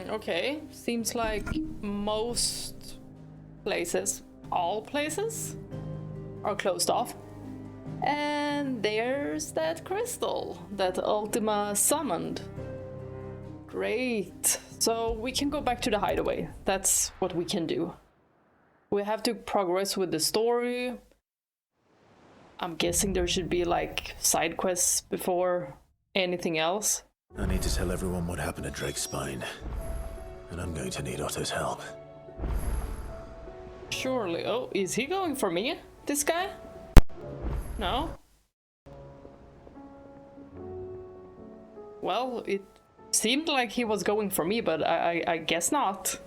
Okay, seems like most places, all places, are closed off. And there's that crystal that Ultima summoned. Great. So we can go back to the hideaway. That's what we can do. We have to progress with the story. I'm guessing there should be like side quests before anything else. I need to tell everyone what happened at Drake's Spine. And I'm going to need Otto's help. Surely. Oh, is he going for me? This guy? No? Well, it seemed like he was going for me, but I guess not.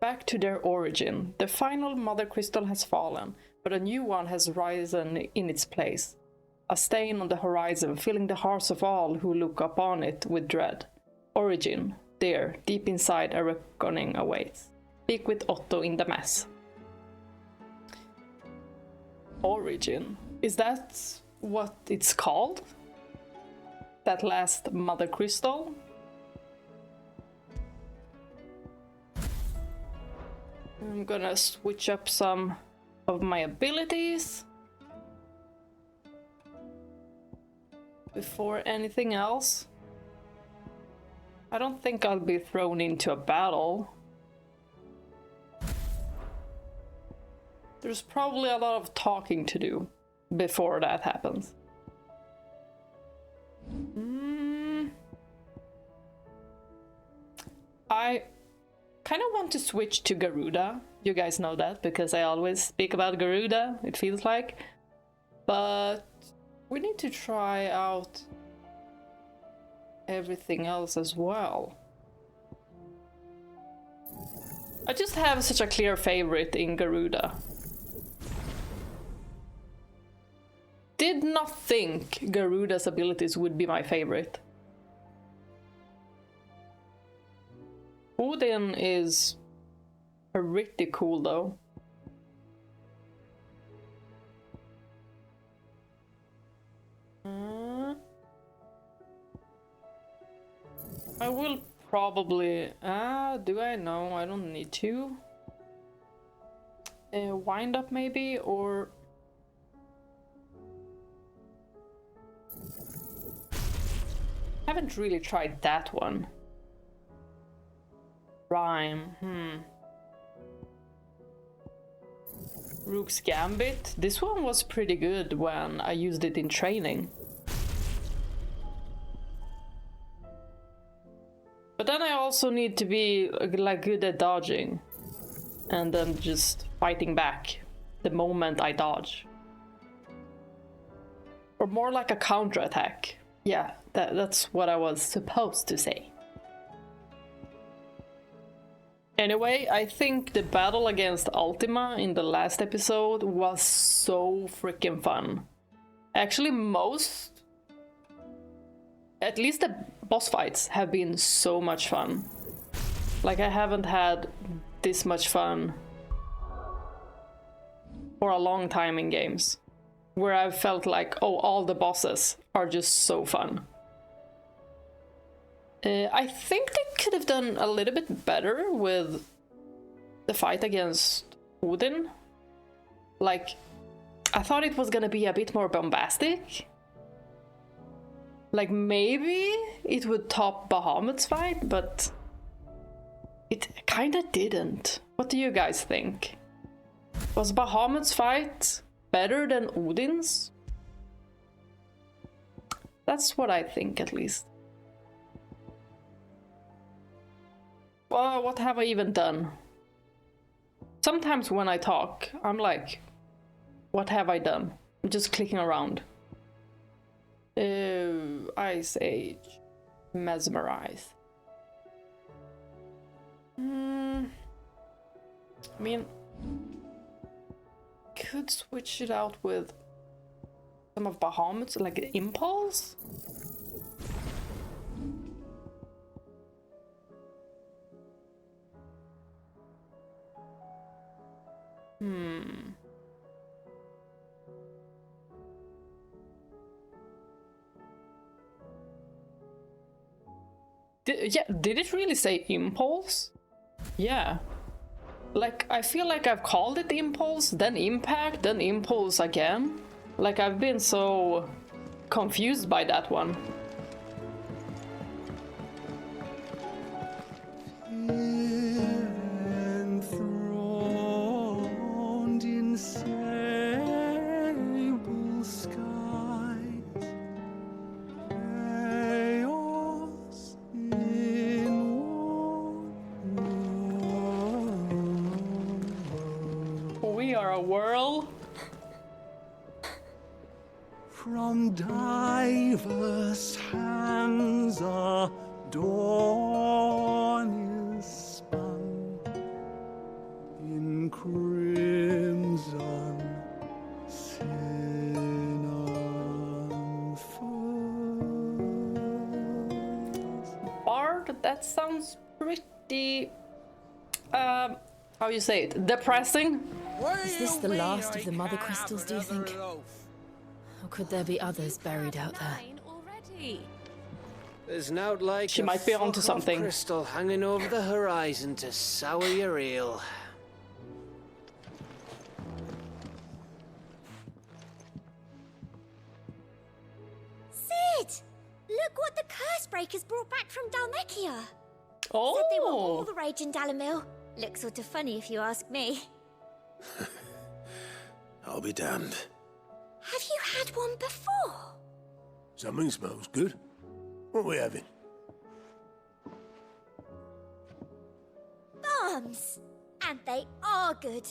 Back to their origin. The final mother crystal has fallen, but a new one has risen in its place. A stain on the horizon, filling the hearts of all who look upon it with dread. Origin. There, deep inside, a reckoning awaits. Speak with Otto in the mess. Origin. Is that what it's called? That last mother crystal? I'm gonna switch up some of my abilities before anything else. I don't think I'll be thrown into a battle. There's probably a lot of talking to do before that happens. I kind of want to switch to Garuda. You guys know that because I always speak about Garuda, it feels like. But we need to try out everything else as well. I just have such a clear favorite in Garuda. Did not think Garuda's abilities would be my favorite. Odin is pretty cool though. I will probably... do I know? I don't need to. Wind up maybe, or... Haven't really tried that one. Rhyme, Rook's Gambit. This one was pretty good when I used it in training. But then I also need to be like good at dodging. And then just fighting back the moment I dodge. Or more like a counterattack. Yeah, that's what I was supposed to say. Anyway, I think the battle against Ultima in the last episode was so freaking fun. Actually, at least the boss fights have been so much fun. Like, I haven't had this much fun for a long time in games, where I've felt like, oh, all the bosses are just so fun. I think they could have done a little bit better with the fight against Odin. Like, I thought it was gonna be a bit more bombastic. Like, maybe it would top Bahamut's fight, but it kinda didn't. What do you guys think? Was Bahamut's fight better than Odin's? That's what I think, at least. Well, what have I even done? Sometimes when I talk, I'm like, what have I done? I'm just clicking around. Ice Age. Mesmerize. I mean, could switch it out with some of Bahamut's, like Impulse? Did it really say impulse? Yeah. Like, I feel like I've called it impulse, then impact, then impulse again. Like, I've been so confused by that one. Enthroned in sable skies, chaos in one. We are a whirl. From diverse hands a dawn is spun in crimson sin unfurls. Bard, that sounds pretty... how you say it? Depressing? Is this the last of the mother crystals, do you think? Or could there be others buried out there? There's not like She a might be onto fuck-off something. crystal hanging over the horizon to sour your ale. Sid! Look what the curse breakers brought back from Dhalmekia. Oh! Said they were all the rage in Dalamil. Looks sort of funny if you ask me. I'll be damned. Have you had one before? Something smells good. What are we having? Bombs! And they are good.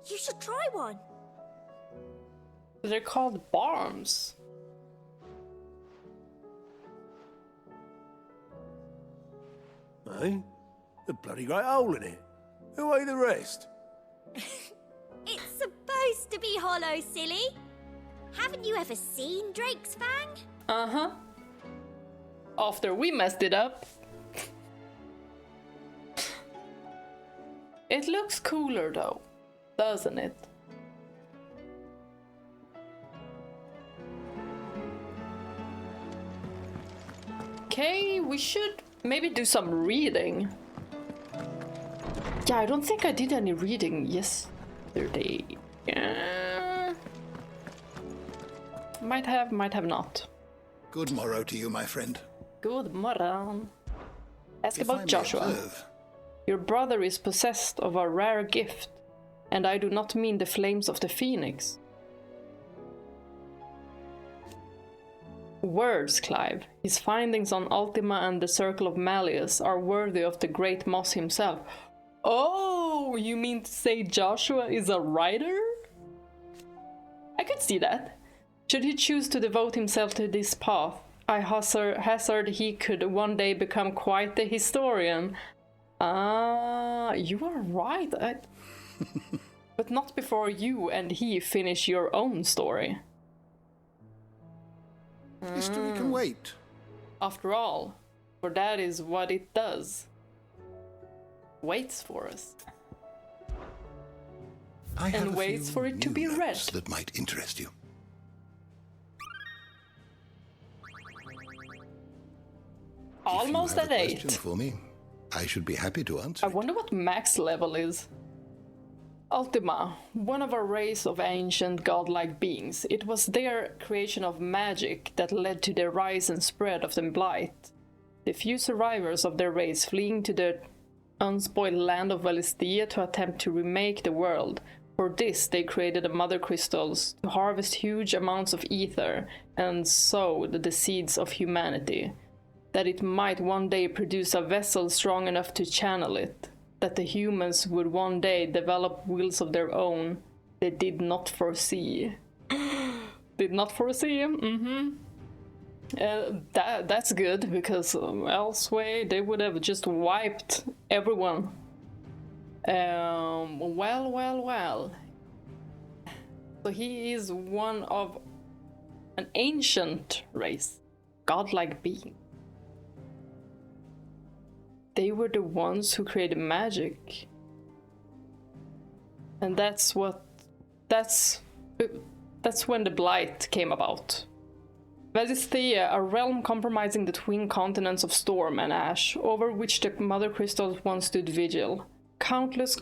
You should try one. They're called barms. Eh? A bloody great hole in it. Who ate the rest? It's supposed to be hollow, silly. Haven't you ever seen Drake's Fang? Uh-huh. After we messed it up. It looks cooler though, doesn't it? Okay, we should maybe do some reading. Yeah, I don't think I did any reading yesterday. Might have not. Good morrow to you, my friend. Good morning. Ask If I about may Joshua. observe, Your brother is possessed of a rare gift, and I do not mean the flames of the phoenix. Words, Clive. His findings on Ultima and the Circle of Malleus are worthy of the great Moss himself. Oh, you mean to say Joshua is a writer? I could see that. Should he choose to devote himself to this path, I hazard he could one day become quite the historian. Ah, you are right. But not before you and he finish your own story. history can wait. After all, for that is what it does. Waits for us. I have And a waits few for it to new be read. notes that might interest you. Almost if at you have a question 8. for me, I should be happy to answer. I wonder what max level is. Ultima, one of a race of ancient godlike beings. It was their creation of magic that led to the rise and spread of the Blight. The few survivors of their race fleeing to the unspoiled land of Valisthea to attempt to remake the world. For this, they created the mother crystals to harvest huge amounts of ether and sowed the seeds of humanity, that it might one day produce a vessel strong enough to channel it, that the humans would one day develop wills of their own they did not foresee. Did not foresee? That's good, because elsewhere they would have just wiped everyone. Well. So he is one of an ancient race, godlike being. They were the ones who created magic. And that's when the Blight came about. Valisthea, a realm comprising the twin continents of storm and ash, over which the mother crystals once stood vigil. Countless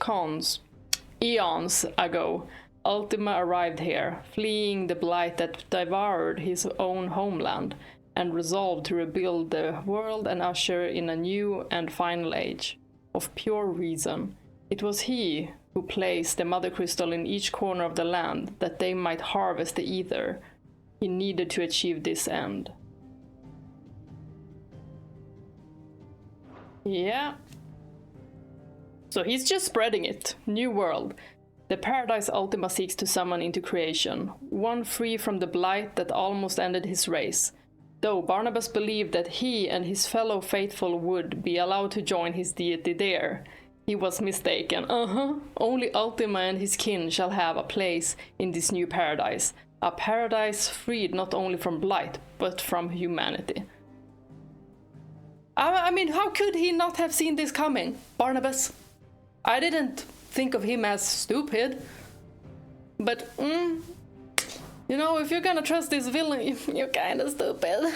eons ago, Ultima arrived here, fleeing the blight that devoured his own homeland, and resolved to rebuild the world and usher in a new and final age of pure reason. It was he who placed the mother crystal in each corner of the land, that they might harvest the ether he needed to achieve this end. Yeah. So he's just spreading it. New world. The paradise Ultima seeks to summon into creation. One free from the blight that almost ended his race. Though Barnabas believed that he and his fellow faithful would be allowed to join his deity there, he was mistaken. Only Ultima and his kin shall have a place in this new paradise. A paradise freed not only from blight, but from humanity. I mean, how could he not have seen this coming, Barnabas? I didn't think of him as stupid. But, you know, if you're gonna trust this villain, you're kinda stupid.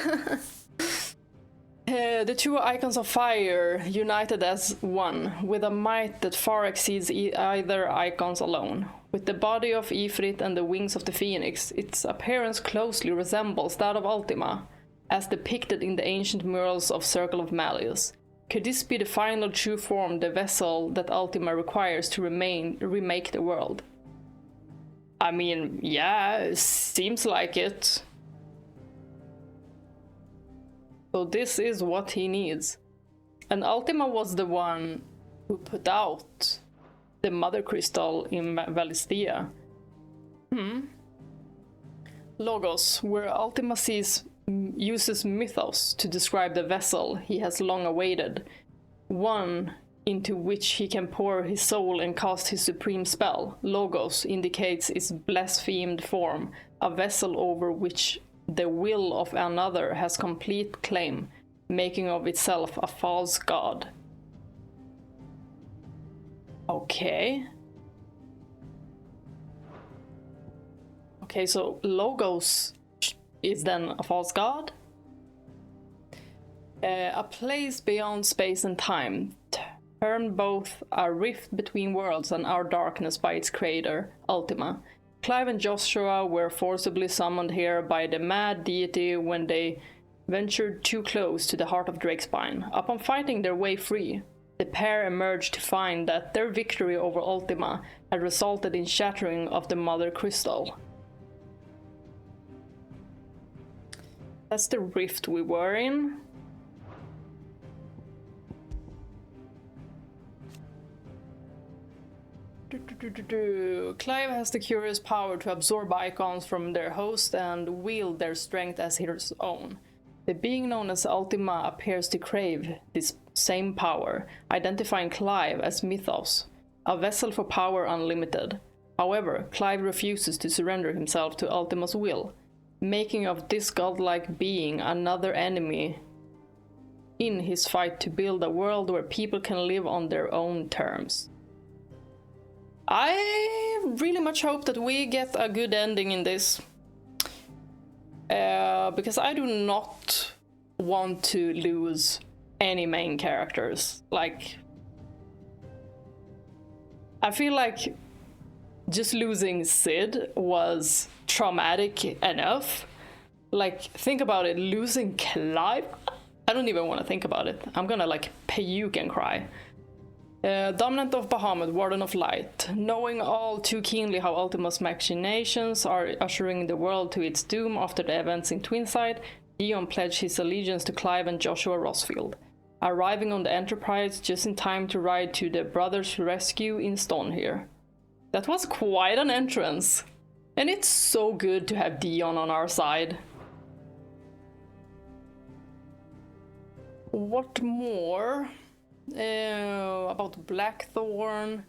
The two icons of fire united as one, with a might that far exceeds either icons alone. With the body of Ifrit and the wings of the phoenix, its appearance closely resembles that of Ultima, as depicted in the ancient murals of Circle of Malleus. Could this be the final true form, the vessel that Ultima requires to remake the world? I mean, yeah, it seems like it. So this is what he needs. And Ultima was the one who put out the mother crystal in Valisthea. Logos, where Ultima uses mythos to describe the vessel he has long awaited, one into which he can pour his soul and cast his supreme spell. Logos indicates its blasphemed form, a vessel over which the will of another has complete claim, making of itself a false god. Okay. Okay, so Logos is then a false god? A place beyond space and time, turned both a rift between worlds and our darkness by its creator, Ultima. Clive and Joshua were forcibly summoned here by the mad deity when they ventured too close to the heart of Drakespine. Upon fighting their way free, the pair emerged to find that their victory over Ultima had resulted in shattering of the mother crystal. That's the rift we were in. Clive has the curious power to absorb Eikons from their host and wield their strength as his own. The being known as Ultima appears to crave this same power, identifying Clive as Mythos, a vessel for power unlimited. However, Clive refuses to surrender himself to Ultima's will, making of this godlike being another enemy in his fight to build a world where people can live on their own terms. I really much hope that we get a good ending in this. Because I do not want to lose any main characters. Like, I feel like just losing Sid was traumatic enough. Like, think about it, losing Clive? I don't even want to think about it. I'm gonna like puke and cry. Dominant of Bahamut, Warden of Light. Knowing all too keenly how Ultima's machinations are ushering the world to its doom after the events in Twinside, Dion pledged his allegiance to Clive and Joshua Rosfield, arriving on the Enterprise just in time to ride to the brothers' rescue in Stonehere. That was quite an entrance, and it's so good to have Dion on our side. What more? About Blackthorn.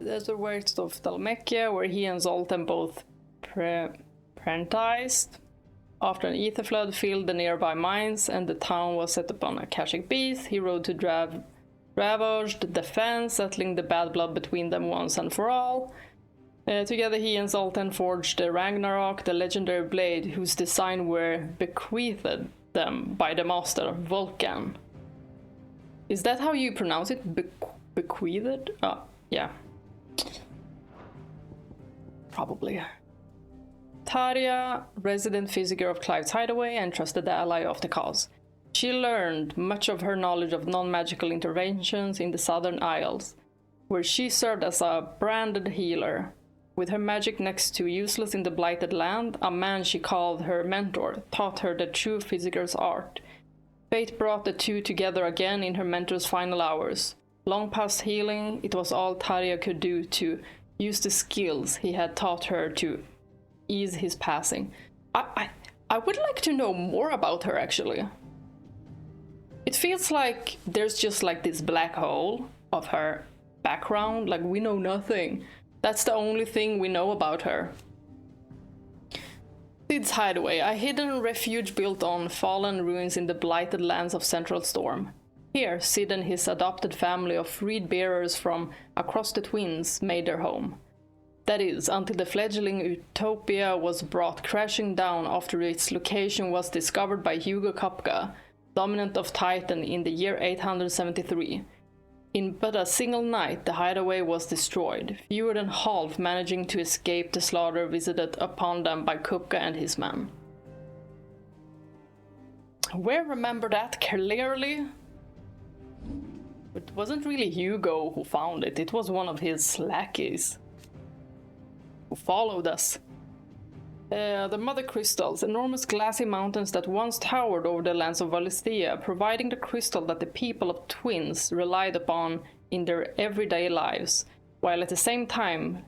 There's the works of Dhalmekia, where he and Zoltan both apprenticed. After an ether flood filled the nearby mines and the town was set upon a Akashic beast, he rode to ravage the defense, settling the bad blood between them once and for all. Together he and Zoltan forged the Ragnarok, the legendary blade whose design were bequeathed them by the master Vulcan. Is that how you pronounce it? Bequeathed? Yeah. Probably. Taria, resident figure of Clive's Hideaway and trusted ally of the cause. She learned much of her knowledge of non-magical interventions in the Southern Isles, where she served as a branded healer. With her magic next to useless in the Blighted Land, a man she called her mentor taught her the true Fizziger's art. Fate brought the two together again in her mentor's final hours. Long past healing, it was all Taria could do to use the skills he had taught her to ease his passing. I would like to know more about her, actually. It feels like there's just like this black hole of her background, like we know nothing. That's the only thing we know about her. Cid's Hideaway, a hidden refuge built on fallen ruins in the blighted lands of Central Storm. Here, Cid and his adopted family of freed bearers from across the Twins made their home. That is, until the fledgling utopia was brought crashing down after its location was discovered by Hugo Kupka, dominant of Titan, in the year 873. In but a single night, the Hideaway was destroyed, fewer than half managing to escape the slaughter visited upon them by Kupka and his men. We remember that clearly. It wasn't really Hugo who found it, it was one of his lackeys who followed us. The Mother Crystals, enormous glassy mountains that once towered over the lands of Valisthea, providing the crystal that the people of Twins relied upon in their everyday lives, while at the same time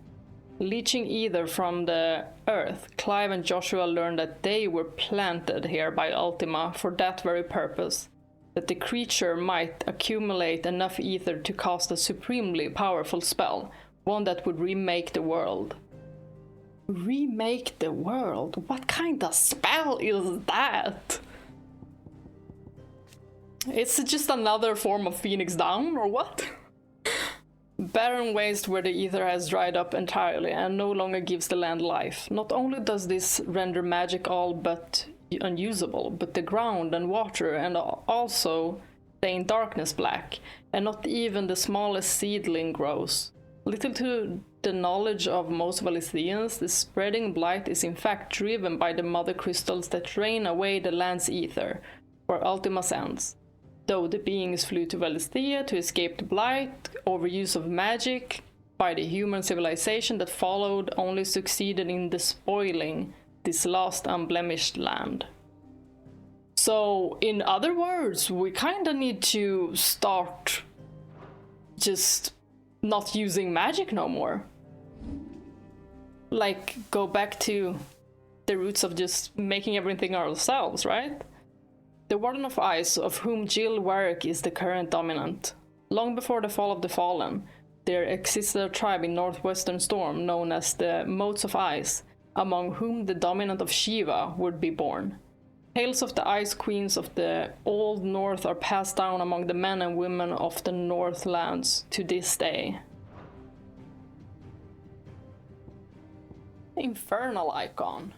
leeching ether from the earth. Clive and Joshua learned that they were planted here by Ultima for that very purpose, that the creature might accumulate enough ether to cast a supremely powerful spell, one that would remake the world. Remake the world? What kind of spell is that? It's just another form of Phoenix Down, or what? Barren waste where the ether has dried up entirely and no longer gives the land life. Not only does this render magic all but unusable, but the ground and water and also stain darkness black, and not even the smallest seedling grows. Little to the knowledge of most Valistheans, the spreading blight is in fact driven by the mother crystals that drain away the land's ether, where Ultima ends. Though the beings flew to Valisthea to escape the blight, overuse of magic by the human civilization that followed only succeeded in despoiling this last unblemished land. So, in other words, we kinda need to start just not using magic no more. Like, go back to the roots of just making everything ourselves, right? The Warden of Ice, of whom Jill Warwick is the current dominant. Long before the fall of the Fallen, there existed a tribe in northwestern Storm known as the Motes of Ice, among whom the dominant of Shiva would be born. Tales of the Ice Queens of the Old North are passed down among the men and women of the Northlands to this day. Infernal Icon.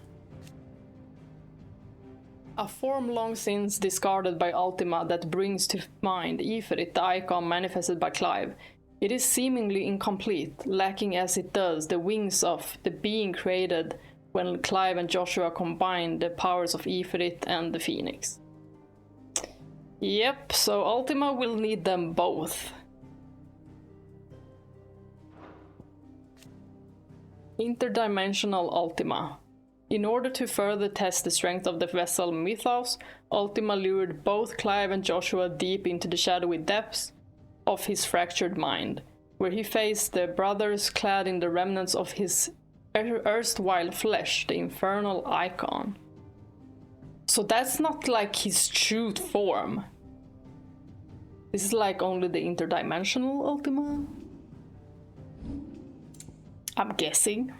A form long since discarded by Ultima that brings to mind Ifrit, the icon manifested by Clive. It is seemingly incomplete, lacking as it does the wings of the being created when Clive and Joshua combined the powers of Ifrit and the Phoenix. Yep, so Ultima will need them both. Interdimensional Ultima. In order to further test the strength of the vessel Mythos, Ultima lured both Clive and Joshua deep into the shadowy depths of his fractured mind, where he faced the brothers clad in the remnants of his erstwhile flesh, the infernal icon. So that's not like his true form. This is like only the interdimensional Ultima? I'm guessing.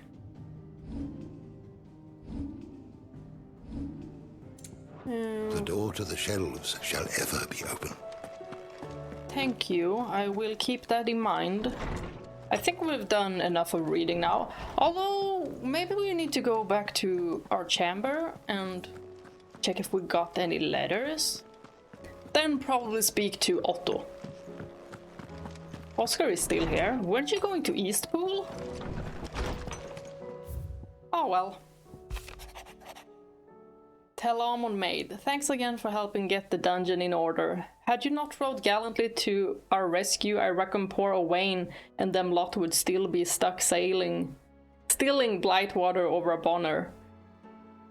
The door to the shelves shall ever be open. Thank you, I will keep that in mind. I think we've done enough of reading now. Although, maybe we need to go back to our chamber and check if we got any letters. Then probably speak to Otto. Oscar is still here. Weren't you going to Eastpool? Oh well. Telamon Maid, thanks again for helping get the dungeon in order. Had you not rode gallantly to our rescue, I reckon poor Owain and them lot would still be stuck stealing Blightwater over a bonner.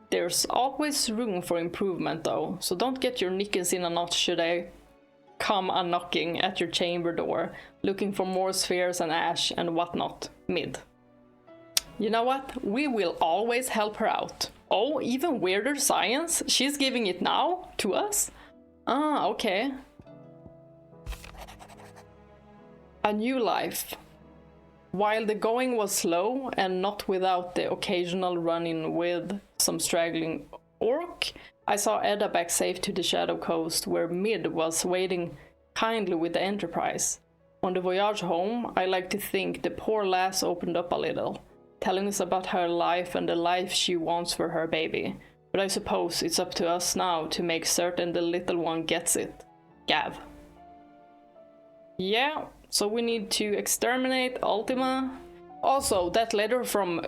There's always room for improvement though, so don't get your knickers in a knot should I come a-knocking at your chamber door, looking for more spheres and ash and whatnot. Mid. You know what? We will always help her out. Oh, even weirder science? She's giving it now? To us? Ah, okay. A new life. While the going was slow, and not without the occasional run-in with some straggling orc, I saw Edda back safe to the Shadow Coast, where Mid was waiting kindly with the Enterprise. On the voyage home, I like to think the poor lass opened up a little, telling us about her life and the life she wants for her baby. But I suppose it's up to us now to make certain the little one gets it. Gav. Yeah, so we need to exterminate Ultima. Also, that letter from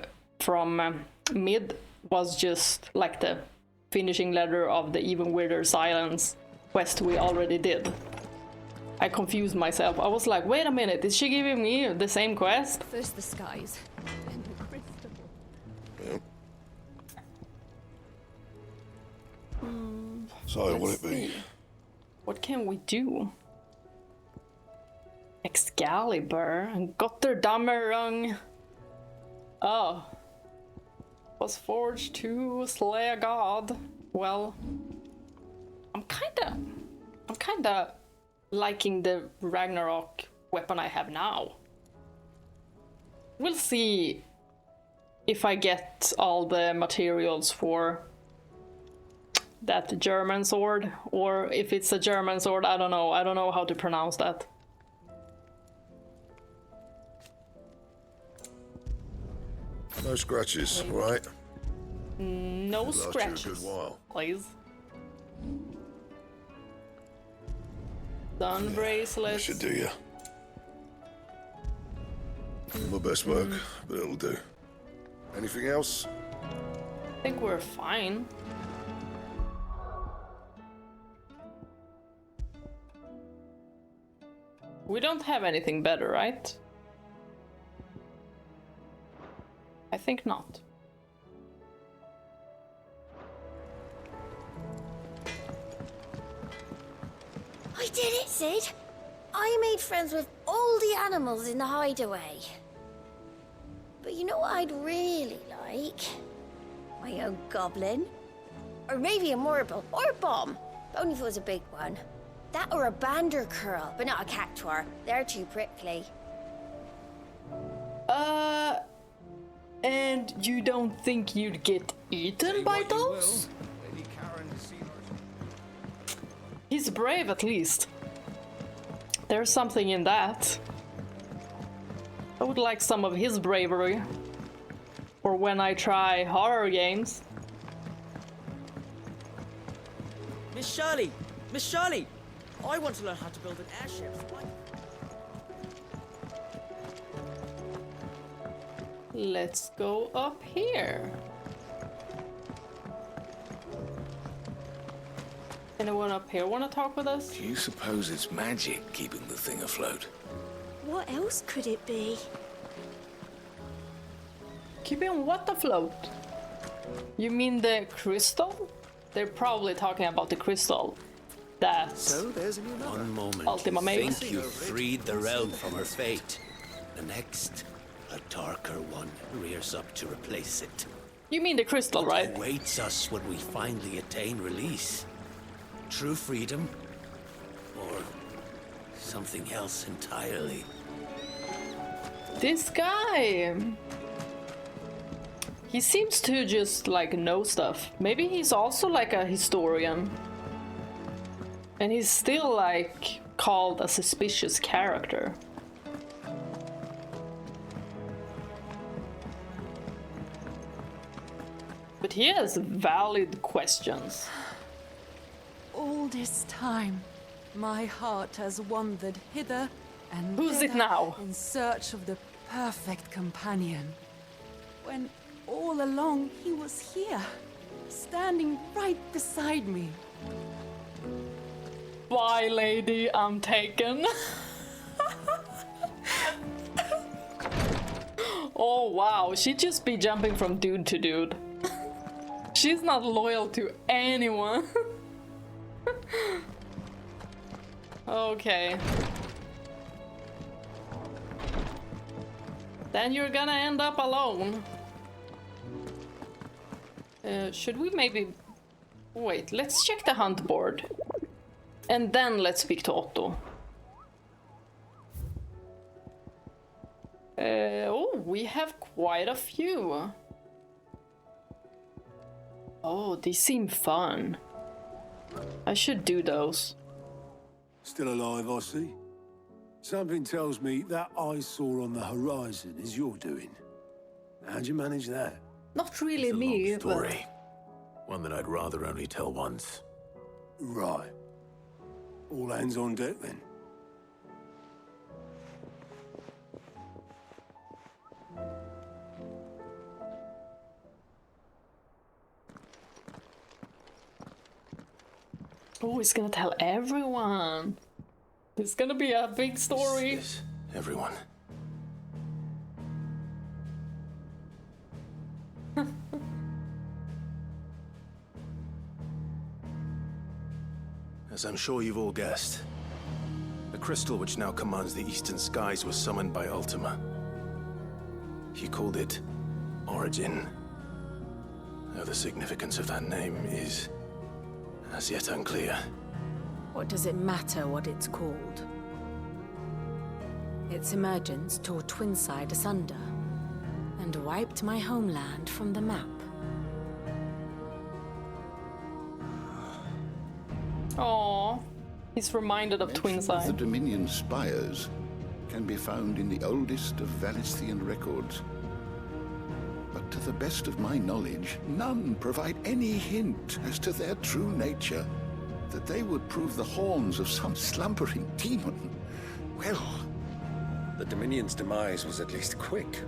Mid was just like the finishing letter of the Even Weirder Silence quest we already did. I confused myself. I was like, wait a minute, is she giving me the same quest? First the skies, then the crystal. So, what it be? What can we do? Excalibur and Gotterdammerung. Oh. Was forged to slay a god. Well, I'm kinda liking the Ragnarok weapon I have now. We'll see if I get all the materials for that German sword, or if it's a German sword, I don't know. I don't know how to pronounce that. No scratches, right? No Last you a scratches, good while. please. Sun That bracelets. should do you. My best work, but it'll do. Anything else? I think we're fine. We don't have anything better, right? I think not. I did it, Sid. I made friends with all the animals in the Hideaway. But you know what I'd really like? My own goblin. Or maybe a marble, or a bomb. But only if it was a big one. That or a bandercurl, but not a cactuar. They're too prickly. And you don't think you'd get eaten by those? He's brave at least. There's something in that. I would like some of his bravery. Or when I try horror games. Miss Shirley! Miss Shirley! I want to learn how to build an airship. Let's go up here. Anyone up here want to talk with us? Do you suppose it's magic keeping the thing afloat? What else could it be? Keeping what afloat? You mean the crystal? They're probably talking about the crystal. That So there's a new number. One moment Ultima you Maid. think you've freed the realm from her fate. The next, a darker one rears up to replace it. You mean the crystal, right? What awaits us when we finally attain release? True freedom? Or something else entirely? This guy. He seems to just like know stuff. Maybe he's also like a historian. And he's still like called a suspicious character. he has valid questions. All this time, my heart has wandered hither and Who's it thither now? in search of the perfect companion. When all along he was here, standing right beside me. Bye, lady, I'm taken. Oh wow, she'd just be jumping from dude to dude. She's not loyal to anyone. Okay. Then you're gonna end up alone. Should we maybe... Wait, let's check the hunt board. And then let's speak to Otto. Oh, we have quite a few. Oh, these seem fun. I should do those. Still alive, I see. Something tells me that eyesore on the horizon is your doing. How'd you manage that? Not really It's a me, long story. One that I'd rather only tell once. Right. All hands on deck, then. Oh, he's gonna tell everyone. It's gonna be a big story. Yes, everyone. As I'm sure you've all guessed, the crystal which now commands the eastern skies was summoned by Ultima. He called it Origin. Though the significance of that name is as yet unclear. What does it matter what it's called? Its emergence tore Twinside asunder and wiped my homeland from the map. Aww, he's reminded of Mention Twinside. The Dominion spires can be found in the oldest of Valisthian records. But to the best of my knowledge, none provide any hint as to their true nature. That they would prove the horns of some slumbering demon. Well, the Dominion's demise was at least quick.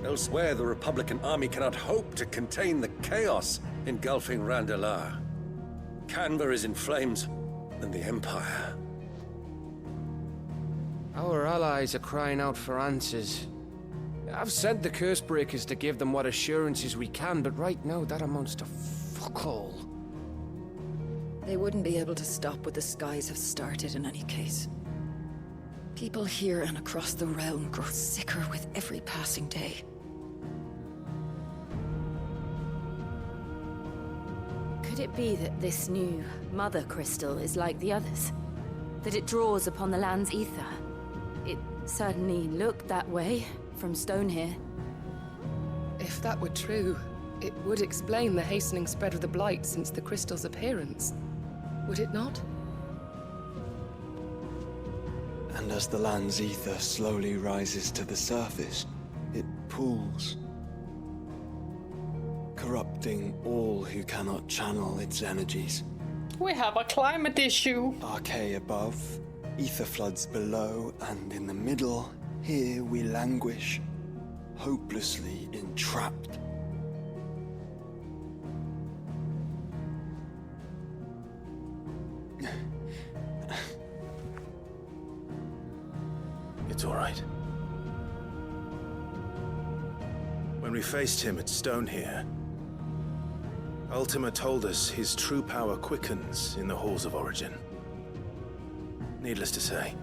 Elsewhere, the Republican army cannot hope to contain the chaos engulfing Randalar. Canva is in flames, and the Empire. Our allies are crying out for answers. I've sent the Cursebreakers to give them what assurances we can, but right now that amounts to fuck all. They wouldn't be able to stop what the skies have started in any case. People here and across the realm grow sicker with every passing day. Could it be that this new Mother Crystal is like the others? That it draws upon the land's ether? It certainly looked that way from stone here. If that were true, it would explain the hastening spread of the Blight since the crystal's appearance. Would it not? And as the land's ether slowly rises to the surface, it pools, corrupting all who cannot channel its energies. We have a climate issue. Archaea above, ether floods below, and in the middle, here we languish, hopelessly entrapped. It's all right. When we faced him at Stone here, Ultima told us his true power quickens in the halls of Origin. Needless to say,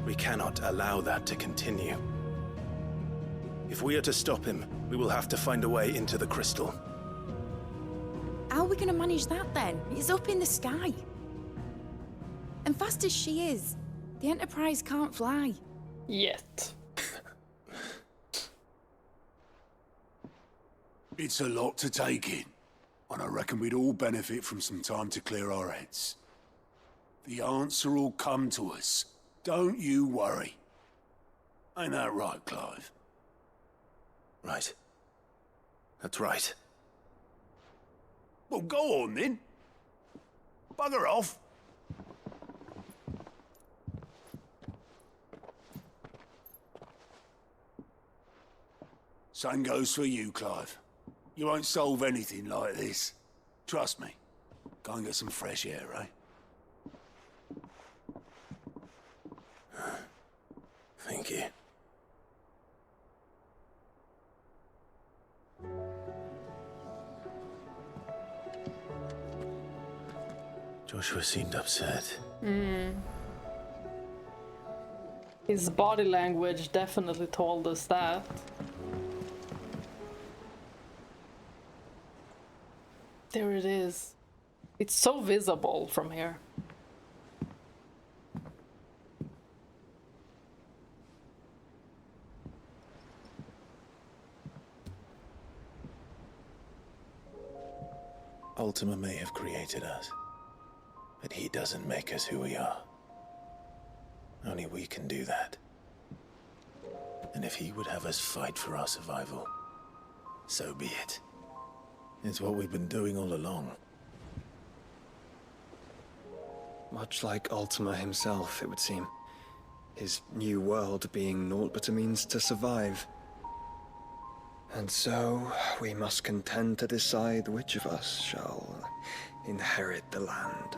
we cannot allow that to continue. If we are to stop him, we will have to find a way into the crystal. How are we gonna manage that then? It's up in the sky. And fast as she is, the Enterprise can't fly. Yet. It's a lot to take in, and I reckon we'd all benefit from some time to clear our heads. The answer will come to us. Don't you worry. Ain't that right, Clive? Right. That's right. Well, go on then. Bugger off. Same goes for you, Clive. You won't solve anything like this. Trust me. Go and get some fresh air, eh? Thank you. Joshua seemed upset. His body language definitely told us that. There it is. It's so visible from here. Ultima may have created us, but he doesn't make us who we are. Only we can do that. And if he would have us fight for our survival, so be it. It's what we've been doing all along. Much like Ultima himself, it would seem. His new world being naught but a means to survive. And so, we must contend to decide which of us shall inherit the land.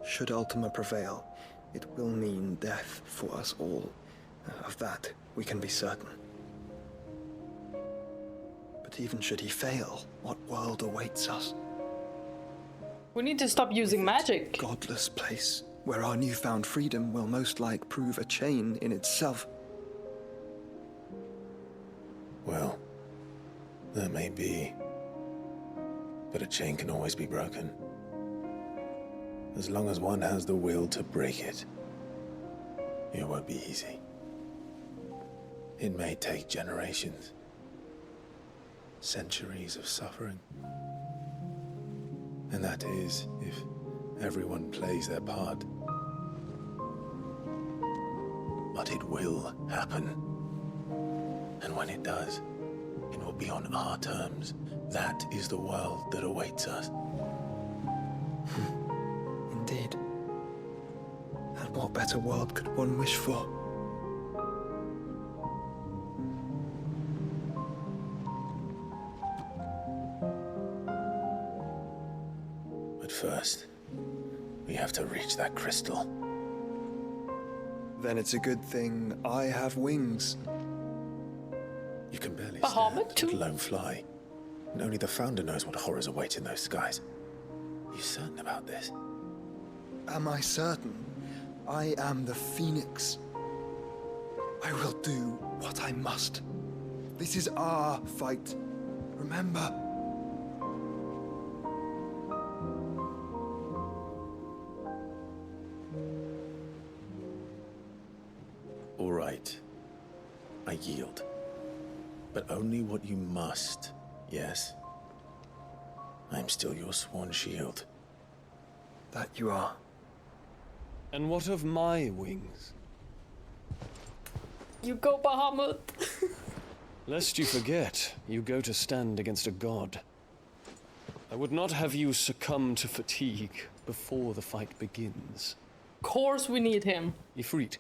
Should Ultima prevail, it will mean death for us all. Of that, we can be certain. But even should he fail, what world awaits us? We need to stop using magic. Godless place, where our newfound freedom will most like prove a chain in itself. Well, that may be. But a chain can always be broken. As long as one has the will to break it. It won't be easy. It may take generations. Centuries of suffering. And that is, if everyone plays their part. But it will happen. And when it does, it will be on our terms. That is the world that awaits us. Indeed. And what better world could one wish for? But first, we have to reach that crystal. Then it's a good thing I have wings. You can barely stand, let alone fly. And only the Founder knows what horrors await in those skies. Are you certain about this? Am I certain? I am the Phoenix. I will do what I must. This is our fight. Remember? All right. I yield. But only what you must, yes? I'm still your sworn shield. That you are. And what of my wings? You go, Bahamut. Lest you forget, you go to stand against a god. I would not have you succumb to fatigue before the fight begins. Of course we need him. Ifrit,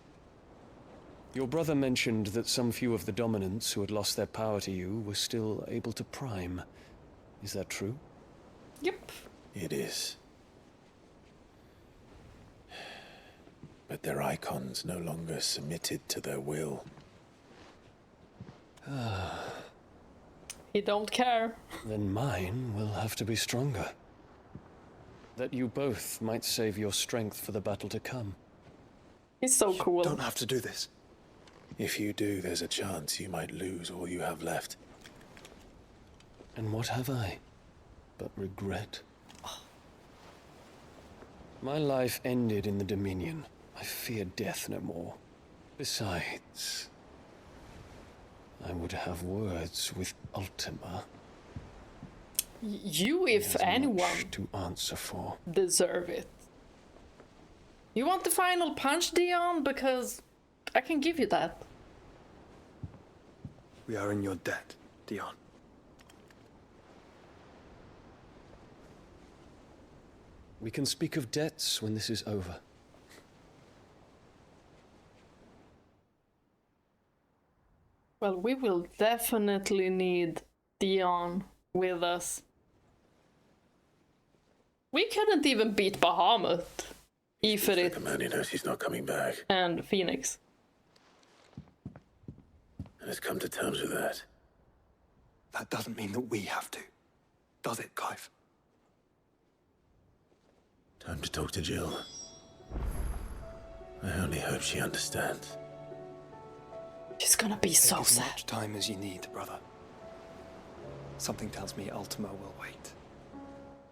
your brother mentioned that some few of the dominants who had lost their power to you were still able to prime. Is that true? Yep. It is. But their Eikons no longer submitted to their will. He don't care. Then mine will have to be stronger. That you both might save your strength for the battle to come. He's so cool. You don't have to do this. If you do, there's a chance you might lose all you have left. And what have I but regret? My life ended in the Dominion. I fear death no more. Besides, I would have words with Ultima. You, if anyone, to answer for. Deserve it. You want the final punch, Dion? Because I can give you that. We are in your debt, Dion. We can speak of debts when this is over. Well, we will definitely need Dion with us. We couldn't even beat Bahamut, Ifrit, The man who knows he's not coming back, and Phoenix. and has come to terms with that. That doesn't mean that we have to, does it, Clive? Time to talk to Jill. I only hope she understands. She's gonna be so Take as sad. much time as you need, brother. Something tells me Ultima will wait.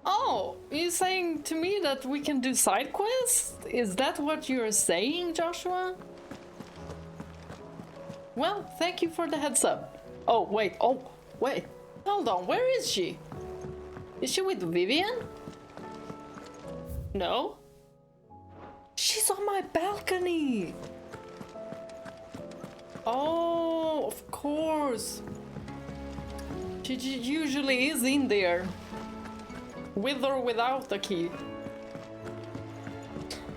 Oh, you're saying to me that we can do side quests? Is that what you're saying, Joshua? Well, thank you for the heads up. Oh, wait. Hold on, where is she? Is she with Vivian? No? She's on my balcony! Oh, of course. She usually is in there. With or without the key.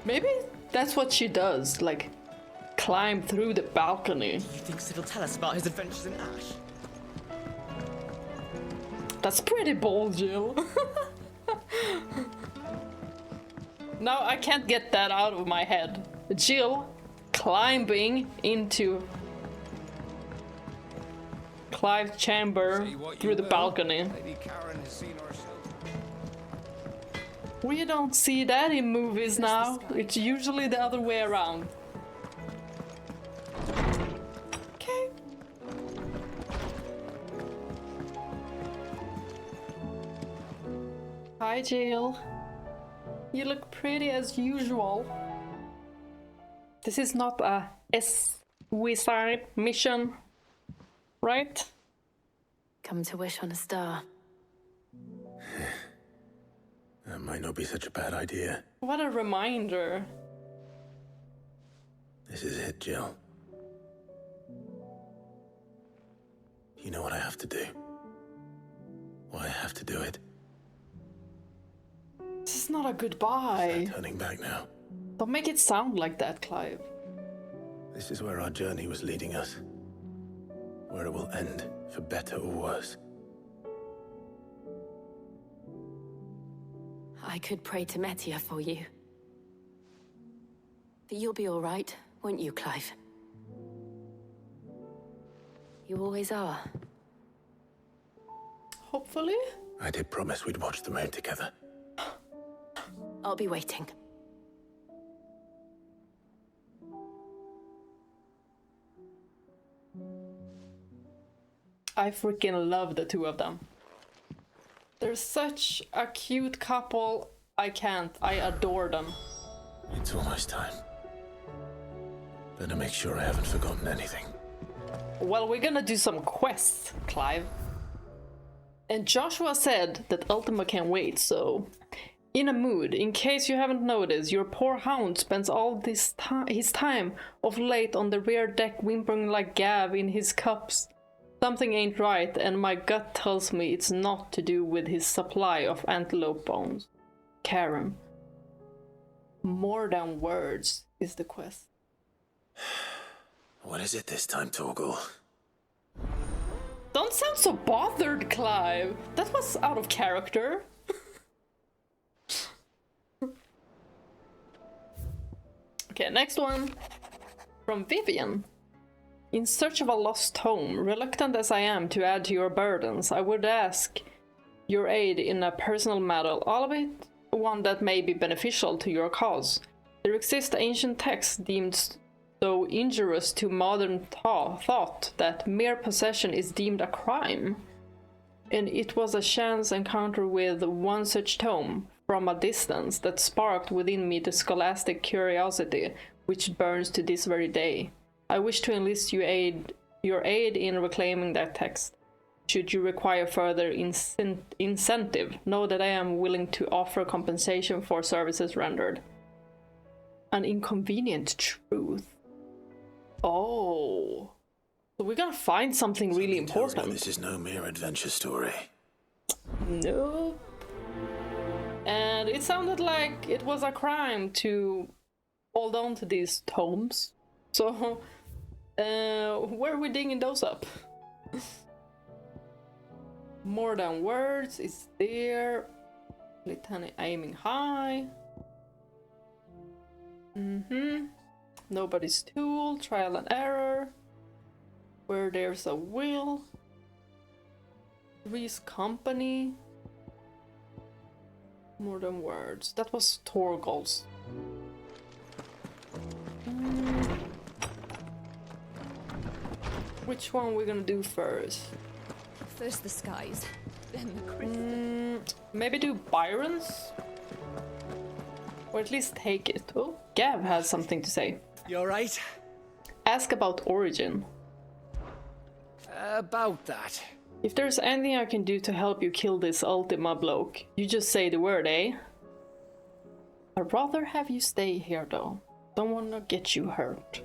Maybe that's what she does, like climb through the balcony. You think Sid will tell us about his adventures in Ash? That's pretty bold, Jill. Now I can't get that out of my head. Jill climbing into Clive's chamber through the balcony. Lady Karen has seen herself. We don't see that in movies now. It's usually the other way around. Okay. Hi, Jill. You look pretty as usual. This is not a suicide mission, right? Come to wish on a star. That might not be such a bad idea. What a reminder. This is it, Jill. You know what I have to do. Why I have to do it. This is not a goodbye. No turning back now. Don't make it sound like that, Clive. This is where our journey was leading us. Where it will end, for better or worse. I could pray to Metia for you. But you'll be all right, won't you, Clive? You always are. Hopefully. I did promise we'd watch the moon together. I'll be waiting. I freaking love the two of them. They're such a cute couple. I can't. I adore them. It's almost time. Better make sure I haven't forgotten anything. Well, we're gonna do some quests, Clive. And Joshua said that Ultima can wait, so... In a mood, in case you haven't noticed, your poor hound spends all this his time of late on the rear deck whimpering like Gav in his cups. Something ain't right, and my gut tells me it's not to do with his supply of antelope bones. Karen. More than words is the quest. What is it this time, Torgal? Don't sound so bothered, Clive. That was out of character. Okay, next one. From Vivian. In search of a lost home, reluctant as I am to add to your burdens, I would ask your aid in a personal matter, albeit one that may be beneficial to your cause. There exist ancient texts deemed so injurious to modern thought that mere possession is deemed a crime. And it was a chance encounter with one such tome, from a distance, that sparked within me the scholastic curiosity which burns to this very day. I wish to enlist your aid in reclaiming that text. Should you require further incentive, know that I am willing to offer compensation for services rendered. An inconvenient truth. Oh. So we're gonna find something really important. This is no mere adventure story. Nope. And it sounded like it was a crime to hold on to these tomes. So, where are we digging those up? More than words is there. Litany aiming high. Nobody's tool, trial and error. Where there's a will. Reese company. More than words. That was Torgal's. Which one we're gonna do first? First the skies, then the crystal. Maybe do Byron's? Or at least take it. Oh, Gav has something to say. You alright? Ask about origin. About that. If there's anything I can do to help you kill this Ultima bloke, you just say the word, eh? I'd rather have you stay here though. Don't wanna get you hurt.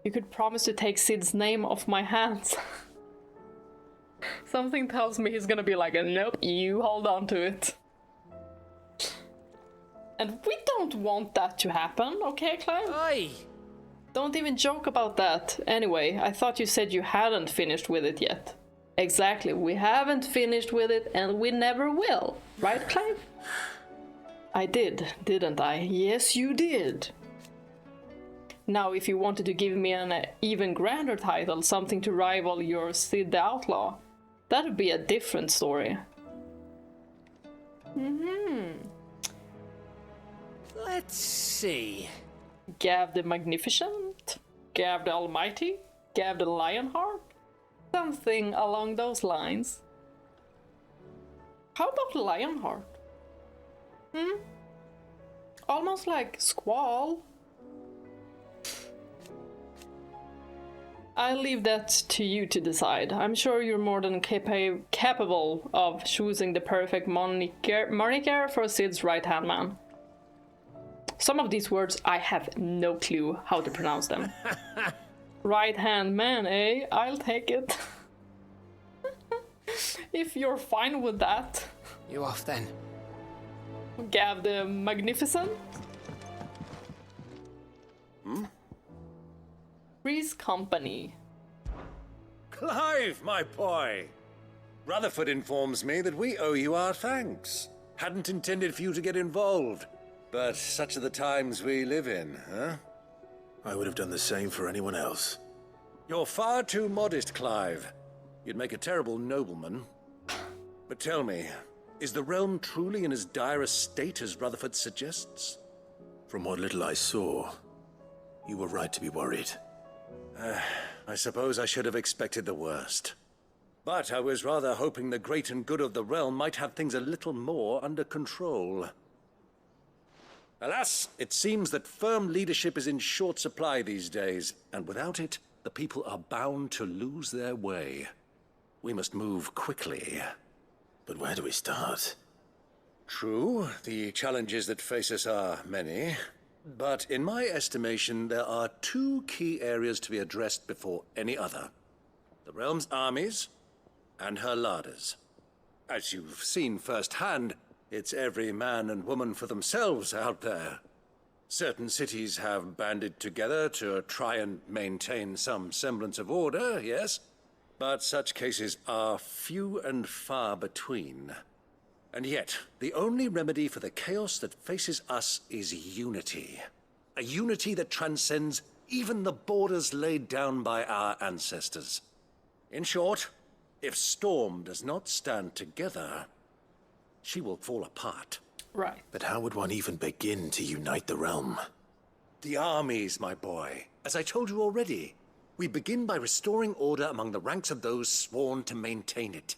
You could promise to take Sid's name off my hands. Something tells me he's gonna be like, nope, you hold on to it. And we don't want that to happen, okay, Clive? Aye. Don't even joke about that. Anyway, I thought you said you hadn't finished with it yet. Exactly, we haven't finished with it and we never will. Right, Clive? I did, didn't I? Yes, you did. Now, if you wanted to give me an even grander title, something to rival your Sid the Outlaw, that would be a different story. Let's see. Gav the Magnificent? Gav the Almighty? Gav the Lionheart? Something along those lines. How about Lionheart? Almost like Squall. I'll leave that to you to decide. I'm sure you're more than capable of choosing the perfect moniker for Sid's right-hand man. Some of these words, I have no clue how to pronounce them. Right-hand man, eh? I'll take it. If you're fine with that. You off then? Gav the Magnificent? Reese company. Clive, my boy! Rutherford informs me that we owe you our thanks. Hadn't intended for you to get involved, but such are the times we live in, huh? I would have done the same for anyone else. You're far too modest, Clive. You'd make a terrible nobleman. But tell me, is the realm truly in as dire a state as Rutherford suggests? From what little I saw, you were right to be worried. I suppose I should have expected the worst. But I was rather hoping the great and good of the realm might have things a little more under control. Alas, it seems that firm leadership is in short supply these days, and without it, the people are bound to lose their way. We must move quickly. But where do we start? True, the challenges that face us are many. But in my estimation, there are two key areas to be addressed before any other. The realm's armies and her larders. As you've seen firsthand, it's every man and woman for themselves out there. Certain cities have banded together to try and maintain some semblance of order, yes, but such cases are few and far between. And yet, the only remedy for the chaos that faces us is unity. A unity that transcends even the borders laid down by our ancestors. In short, if Storm does not stand together, she will fall apart. Right. But how would one even begin to unite the realm? The armies, my boy. As I told you already, we begin by restoring order among the ranks of those sworn to maintain it.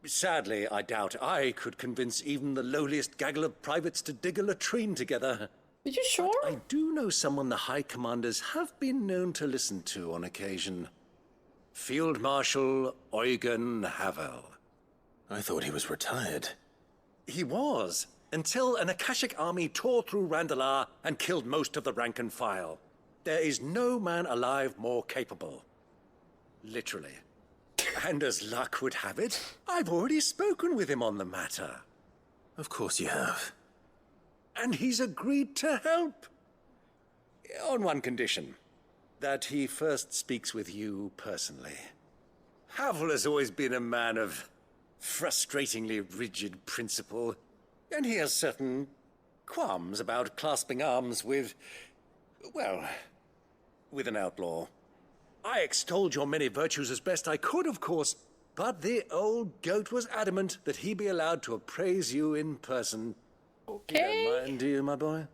Sadly, I doubt I could convince even the lowliest gaggle of privates to dig a latrine together. Are you sure? But I do know someone the High Commanders have been known to listen to on occasion. Field Marshal Eugen Havel. I thought he was retired. He was, until an Akashic army tore through Randalar and killed most of the rank and file. There is no man alive more capable. Literally. And as luck would have it, I've already spoken with him on the matter. Of course you have. And he's agreed to help. On one condition. That he first speaks with you personally. Havel has always been a man of frustratingly rigid principle, and he has certain qualms about clasping arms with, well, with an outlaw. I extolled your many virtues as best I could, of course, but the old goat was adamant that he be allowed to appraise you in person. Okay. You don't mind, do you, my boy?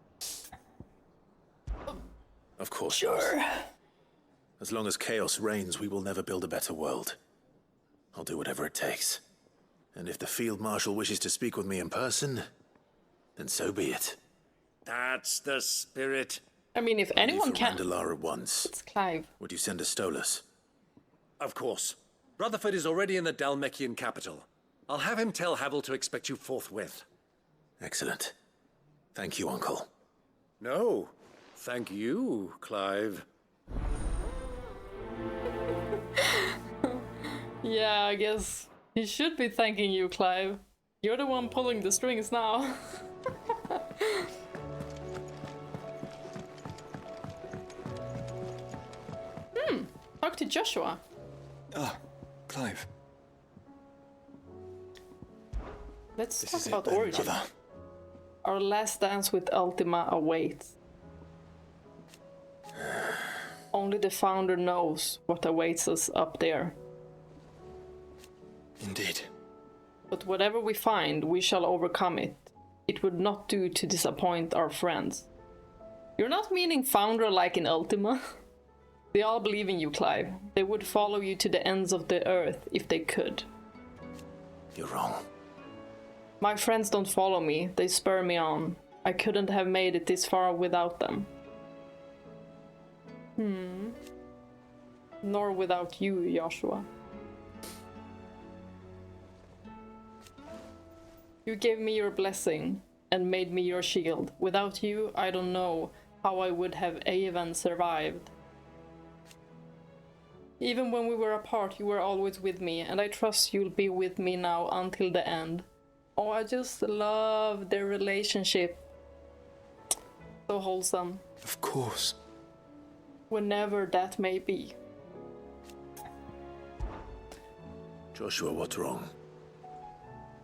Of course. Sure. As long as chaos reigns, we will never build a better world. I'll do whatever it takes. And if the Field Marshal wishes to speak with me in person, then so be it. That's the spirit. I mean, if anyone can... Randalar at once. It's Clive. Would you send a Stolas? Of course. Rutherford is already in the Dhalmekian capital. I'll have him tell Havel to expect you forthwith. Excellent. Thank you, Uncle. No. Thank you, Clive. Yeah, I guess he should be thanking you, Clive. You're the one pulling the strings now. Talk to Joshua. Ah, Clive. Let's talk about Origin. Our last dance with Ultima awaits. Only the Founder knows what awaits us up there. Indeed. But whatever we find, we shall overcome it. It would not do to disappoint our friends. You're not meaning Founder like in Ultima? They all believe in you, Clive. They would follow you to the ends of the earth if they could. You're wrong. My friends don't follow me, they spur me on. I couldn't have made it this far without them. Nor without you, Joshua. You gave me your blessing and made me your shield. Without you, I don't know how I would have even survived. Even when we were apart, you were always with me, and I trust you'll be with me now until the end. Oh, I just love their relationship. So wholesome. Of course. Whenever that may be. Joshua, what's wrong?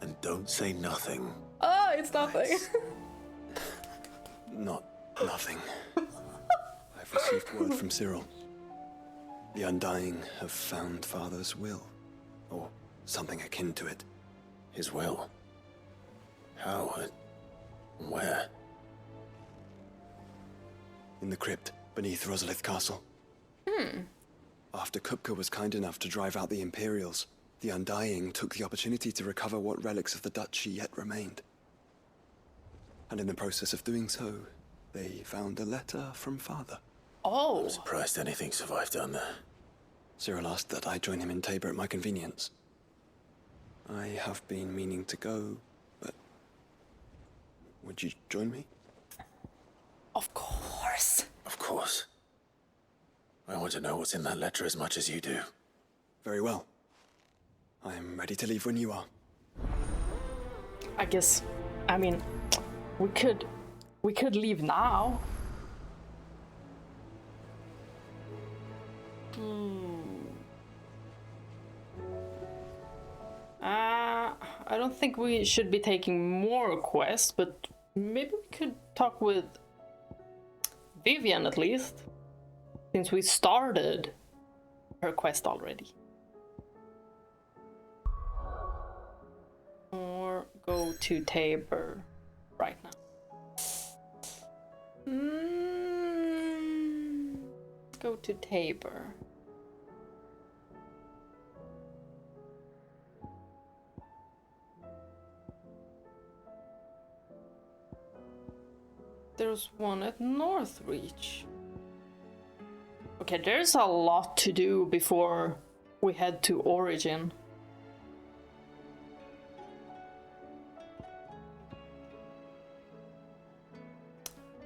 And don't say nothing. Oh, it's nothing. Not nothing. I've received word from Cyril. The Undying have found Father's will, or something akin to it. His will? How and where? In the crypt beneath Rosalith Castle. After Kupka was kind enough to drive out the Imperials, the Undying took the opportunity to recover what relics of the duchy yet remained. And in the process of doing so, they found a letter from Father. Oh! I'm surprised anything survived down there. Cyril asked that I join him in Tabor at my convenience. I have been meaning to go, but... would you join me? Of course. Of course. I want to know what's in that letter as much as you do. Very well. I am ready to leave when you are. I guess, I mean, we could leave now. I don't think we should be taking more quests, but maybe we could talk with Vivian at least, since we started her quest already. Or go to Tabor right now. Go to Tabor. There's one at Northreach. Okay, there's a lot to do before we head to Origin.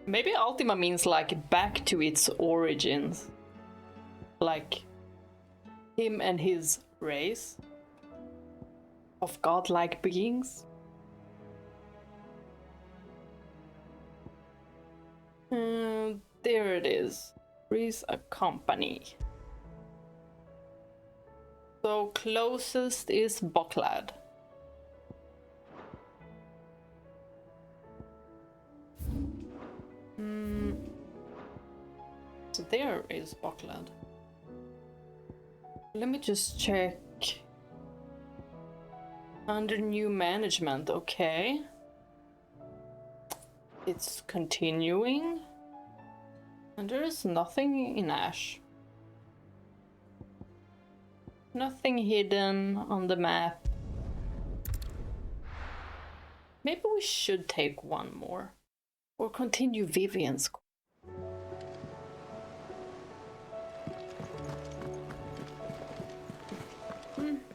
Maybe Ultima means like back to its origins. Like him and his race of godlike beings. There it is. Three's a company. So closest is Bucklad. So there is Bucklad. Let me just check. Under new management, okay. It's continuing. And there is nothing in Ash. Nothing hidden on the map. Maybe we should take one more. Or continue Vivian's.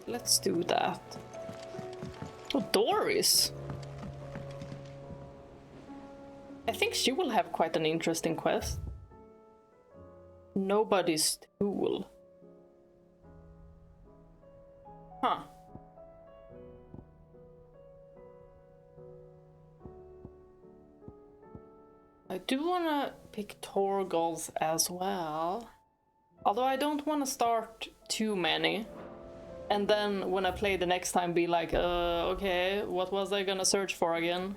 Let's do that. Oh, Doris! I think she will have quite an interesting quest. Nobody's tool. Huh. I do want to pick Torgal's as well. Although I don't want to start too many. And then when I play the next time be like, okay, what was I gonna search for again?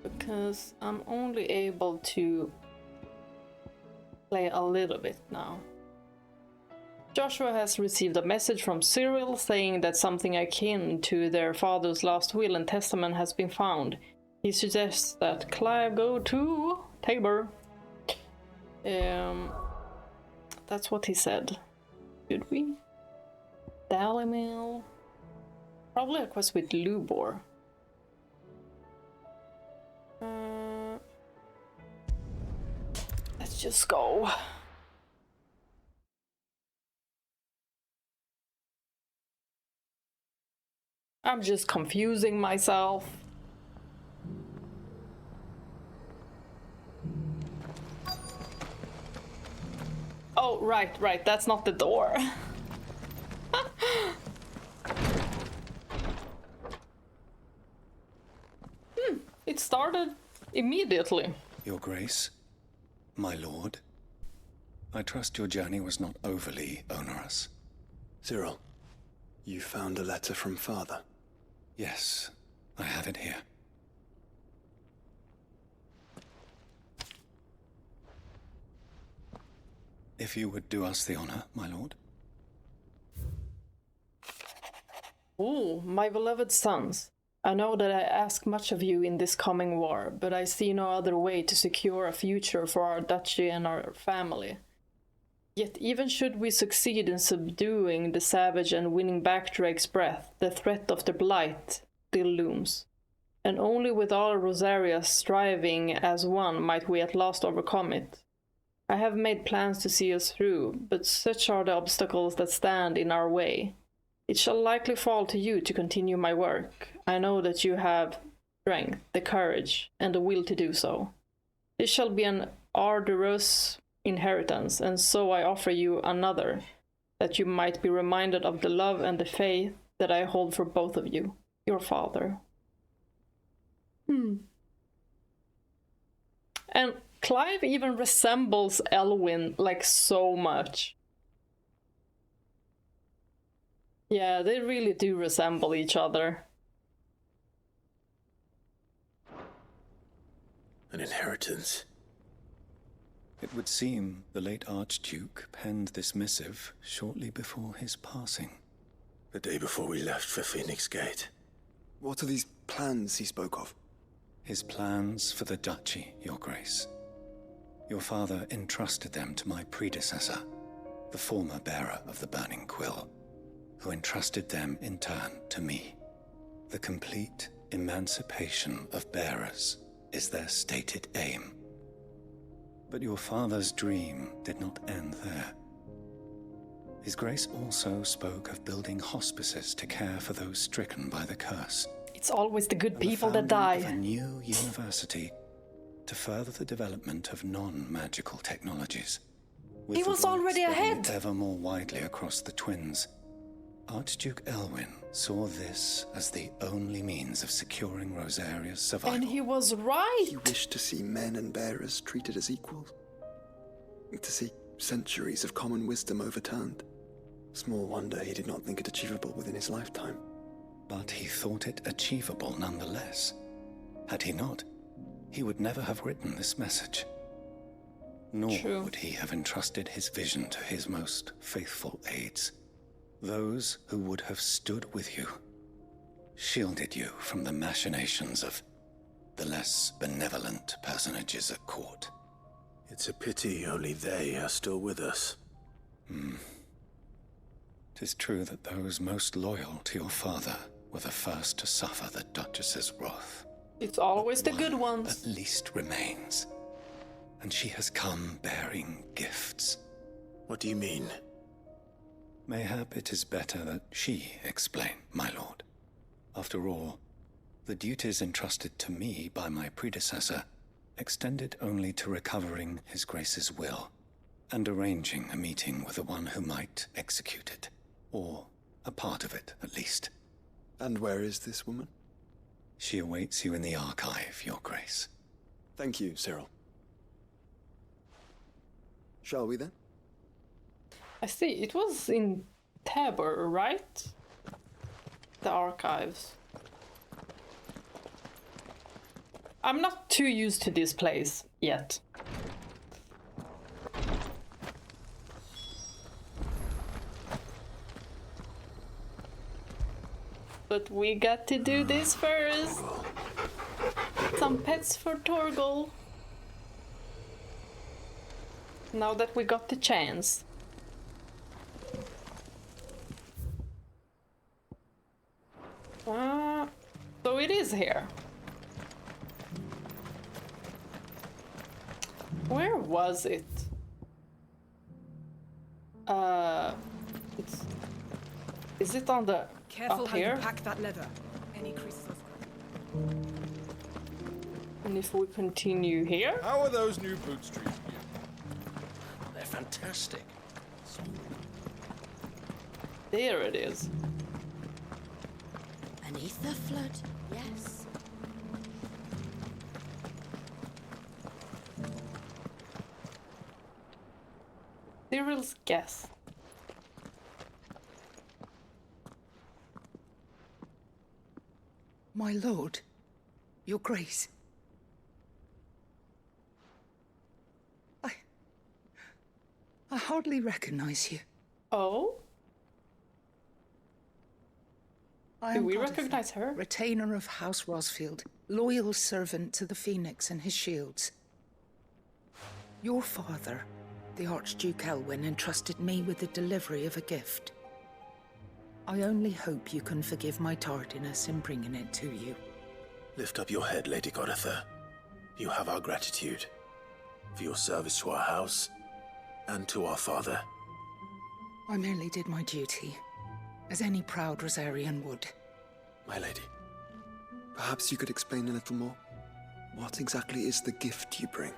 Because I'm only able to play a little bit now. Joshua has received a message from Cyril saying that something akin to their father's last will and testament has been found. He suggests that Clive go to Tabor. That's what he said. Should we? Dhalmekia? Probably a quest with Lubor. Let's just go. I'm just confusing myself. Oh, right, that's not the door. It started immediately. Your Grace, my lord, I trust your journey was not overly onerous. Cyril, you found a letter from Father? Yes, I have it here. If you would do us the honor, my lord. Ooh, my beloved sons. I know that I ask much of you in this coming war, but I see no other way to secure a future for our duchy and our family. Yet even should we succeed in subduing the savage and winning back Drake's breath, the threat of the Blight still looms. And only with all Rosaria striving as one might we at last overcome it. I have made plans to see us through, but such are the obstacles that stand in our way. It shall likely fall to you to continue my work. I know that you have strength, the courage, and the will to do so. This shall be an arduous inheritance, and so I offer you another, that you might be reminded of the love and the faith that I hold for both of you, your father. And Clive even resembles Elwin, like, so much. Yeah, they really do resemble each other. An inheritance. It would seem the late Archduke penned this missive shortly before his passing. The day before we left for Phoenix Gate. What are these plans he spoke of? His plans for the duchy, your grace. Your father entrusted them to my predecessor, the former bearer of the Burning Quill, who entrusted them in turn to me. The complete emancipation of bearers is their stated aim. But your father's dream did not end there. His grace also spoke of building hospices to care for those stricken by the curse. It's always the good people that die. Of a new university to further the development of non-magical technologies. He was already ahead. Ever more widely across the twins. Archduke Elwin saw this as the only means of securing Rosaria's survival. And he was right! He wished to see men and bearers treated as equals. To see centuries of common wisdom overturned. Small wonder he did not think it achievable within his lifetime. But he thought it achievable nonetheless. Had he not, he would never have written this message. Nor would he have entrusted his vision to his most faithful aides. Those who would have stood with you, shielded you from the machinations of the less benevolent personages at court. It's a pity only they are still with us. 'Tis true that those most loyal to your father were the first to suffer the Duchess's wrath. It's always the good ones. At least remains. And she has come bearing gifts. What do you mean? Mayhap it is better that she explain, my lord. After all, the duties entrusted to me by my predecessor extended only to recovering His Grace's will and arranging a meeting with the one who might execute it, or a part of it, at least. And where is this woman? She awaits you in the archive, Your Grace. Thank you, Cyril. Shall we then? I see, it was in Tabor, right? The archives. I'm not too used to this place yet. But we got to do this first. Some pets for Torgal. Now that we got the chance. So it is here. Where was it? Is it on the Careful up how here? you pack that leather. Any creases of... And if we continue here? How are those new boots treating you? They're fantastic. There it is. An ether flood, yes. Cyril's guess. My lord, your grace. I hardly recognize you. Oh? I Do am we Godfrey, recognize her? Retainer of House Rosfield, loyal servant to the Phoenix and his shields. Your father, the Archduke Elwin, entrusted me with the delivery of a gift. I only hope you can forgive my tardiness in bringing it to you. Lift up your head, Lady Goditha. You have our gratitude for your service to our house and to our father. I merely did my duty, as any proud Rosarian would. My lady, perhaps you could explain a little more? What exactly is the gift you bring?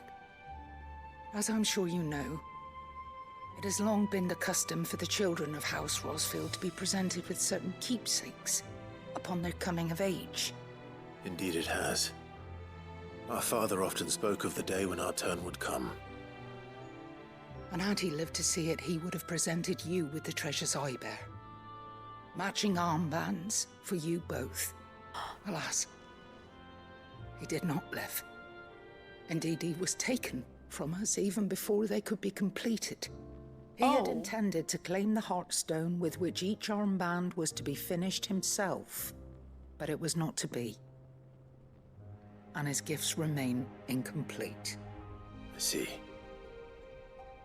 As I'm sure you know, it has long been the custom for the children of House Rosfield to be presented with certain keepsakes upon their coming of age. Indeed it has. Our father often spoke of the day when our turn would come. And had he lived to see it, he would have presented you with the treasures I bear. Matching armbands for you both. Alas, he did not live. Indeed, he was taken from us even before they could be completed. He had intended to claim the Heartstone with which each armband was to be finished himself, but it was not to be. And his gifts remain incomplete. I see.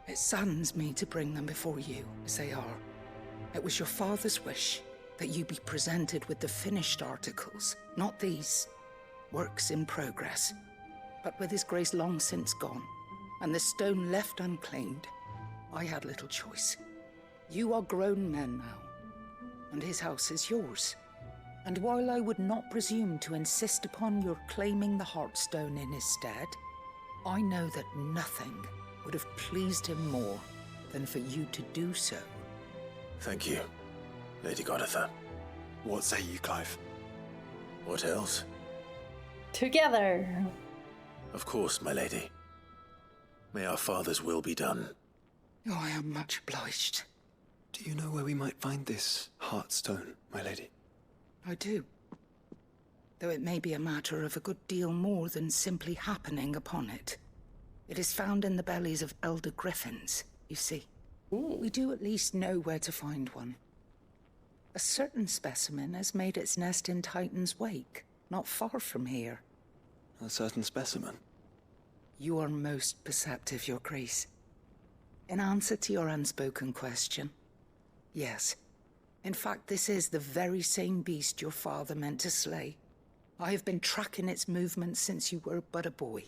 It saddens me to bring them before you, as they are. It was your father's wish that you be presented with the finished articles, not these works in progress. But with his grace long since gone, and the stone left unclaimed, I had little choice. You are grown men now, and his house is yours. And while I would not presume to insist upon your claiming the Heartstone in his stead, I know that nothing would have pleased him more than for you to do so. Thank you, Lady Goditha. What say you, Clive? What else? Together. Of course, my lady. May our father's will be done. Oh, I am much obliged. Do you know where we might find this Heartstone, my lady? I do. Though it may be a matter of a good deal more than simply happening upon it. It is found in the bellies of elder griffins, you see. Ooh. We do at least know where to find one. A certain specimen has made its nest in Titan's Wake, not far from here. A certain specimen? You are most perceptive, Your Grace. In answer to your unspoken question, yes. In fact, this is the very same beast your father meant to slay. I have been tracking its movements since you were but a boy.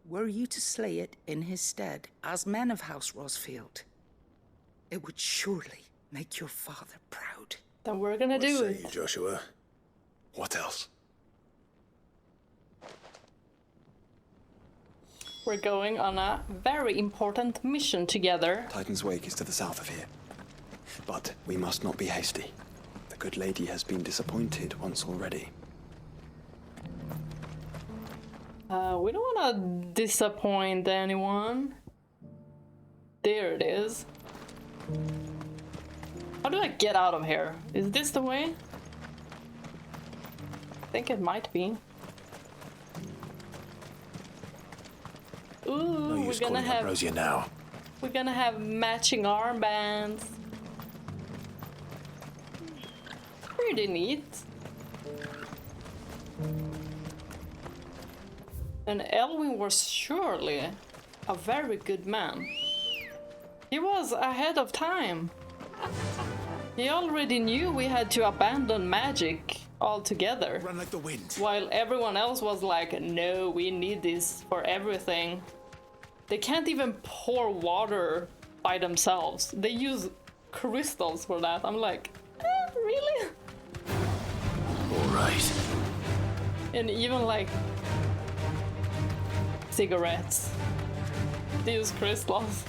Were you to slay it in his stead, as men of House Rosfield, it would surely make your father proud. Then we're gonna do What it. say you, Joshua? What else? We're going on a very important mission together. Titan's Wake is to the south of here. But we must not be hasty. The good lady has been disappointed once already. We don't want to disappoint anyone. There it is. How do I get out of here? Is this the way? I think it might be. Ooh, No use calling up Rosaria now. We're gonna have matching armbands. Pretty neat. And Elwin was surely a very good man. He was ahead of time. He already knew we had to abandon magic altogether. Run like the wind. While everyone else was like, no, we need this for everything. They can't even pour water by themselves. They use crystals for that. I'm like, really? Alright. And even like cigarettes, they use crystals.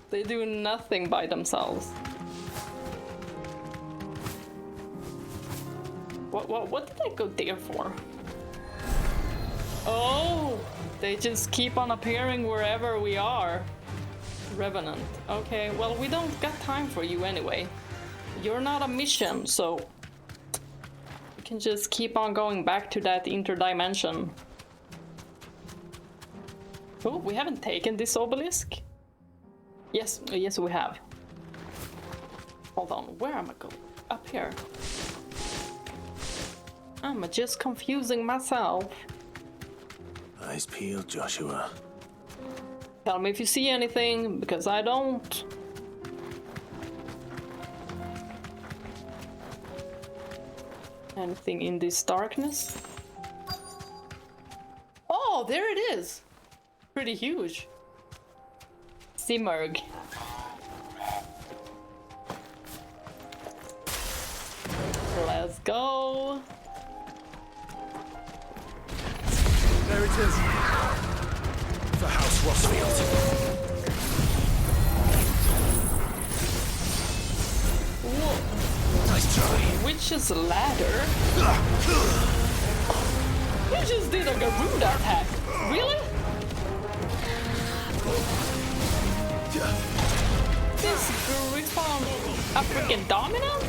They do nothing by themselves. What did I go there for? Oh, they just keep on appearing wherever we are. Revenant. Okay, well, we don't got time for you anyway. You're not a mission, so we can just keep on going back to that interdimension. Oh, we haven't taken this obelisk? Yes, yes we have. Hold on, where am I going? Up here. I'm just confusing myself. Eyes peeled, Joshua. Tell me if you see anything, because I don't. Anything in this darkness? Oh, there it is! Pretty huge. Simurg. Let's go. There it is. The House Rosfield. Whoa. Nice try. Witch's ladder? You just did a Garuda attack. Really? This Griffon a freaking dominant?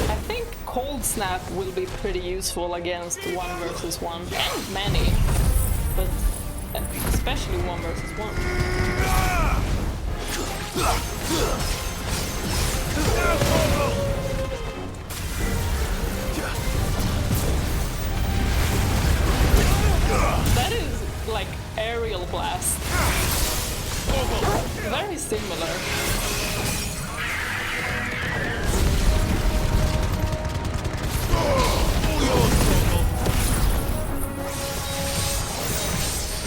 I think Cold Snap will be pretty useful against 1 versus 1 and many, but especially 1 versus 1. That is like aerial blast. Very similar.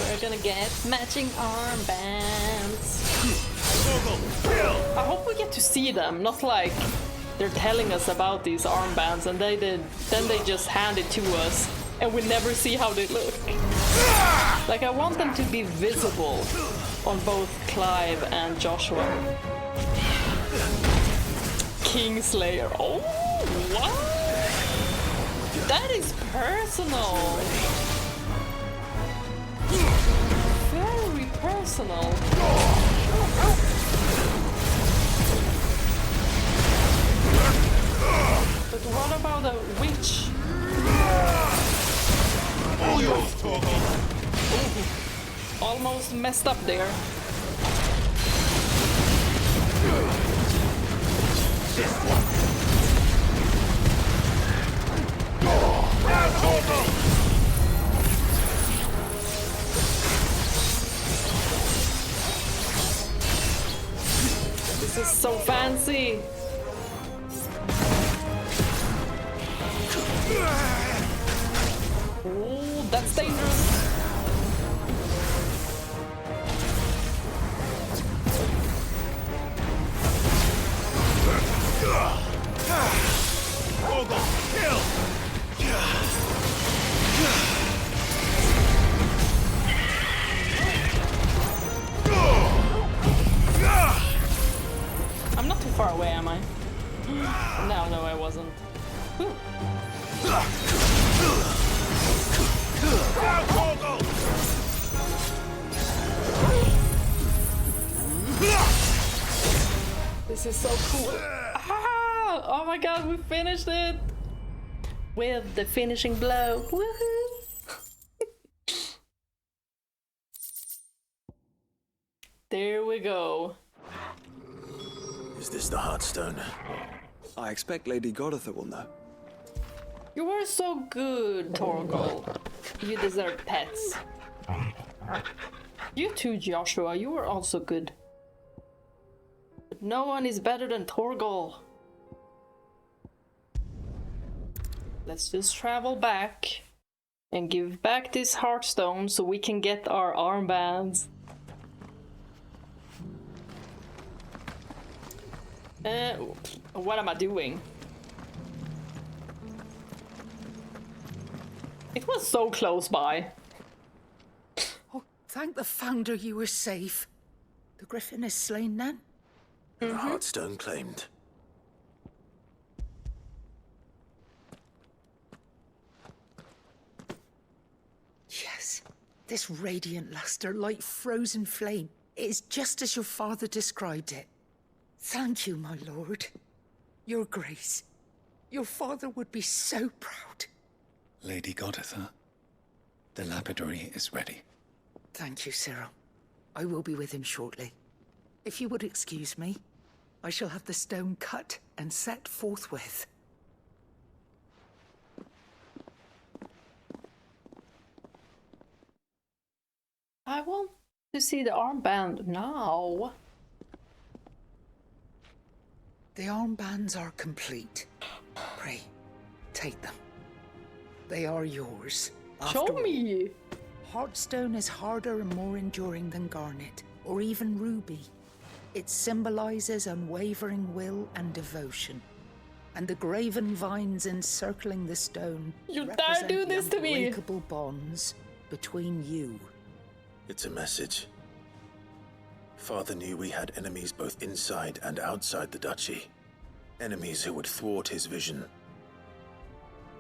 We're gonna get matching armbands. I hope we get to see them, not like they're telling us about these armbands and then they just hand it to us and we never see how they look. Like, I want them to be visible on both Clive and Joshua. Kingslayer. Oh, what? That is personal. Very personal. But what about a witch? All yours, Torgal. Almost messed up there. This is so fancy. Oh, that's dangerous. Kill! I'm not too far away, am I? No, I wasn't. Whew. This is so cool. Ah! Oh my god, we finished it! With the finishing blow. Woohoo! There we go. Is this the Heartstone? I expect Lady Goetz will know. You were so good, Torgal. You deserve pets. You too, Joshua. You were also good. But no one is better than Torgal. Let's just travel back and give back this Heartstone so we can get our armbands. What am I doing? It was so close by. Oh, thank the Founder you were safe. The Griffin is slain then? The Heartstone claimed. Yes, this radiant luster like frozen flame. It is just as your father described it. Thank you, my lord. Your Grace. Your father would be so proud. Lady Goetz, the lapidary is ready. Thank you, Cyril. I will be with him shortly. If you would excuse me, I shall have the stone cut and set forthwith. I want to see the armband now. The armbands are complete. Pray, take them. They are yours. Show me! Heartstone is harder and more enduring than garnet, or even ruby. It symbolizes unwavering will and devotion. And the graven vines encircling the stone You dare do this to me! unbreakable bonds between you. It's a message. Father knew we had enemies both inside and outside the duchy. Enemies who would thwart his vision.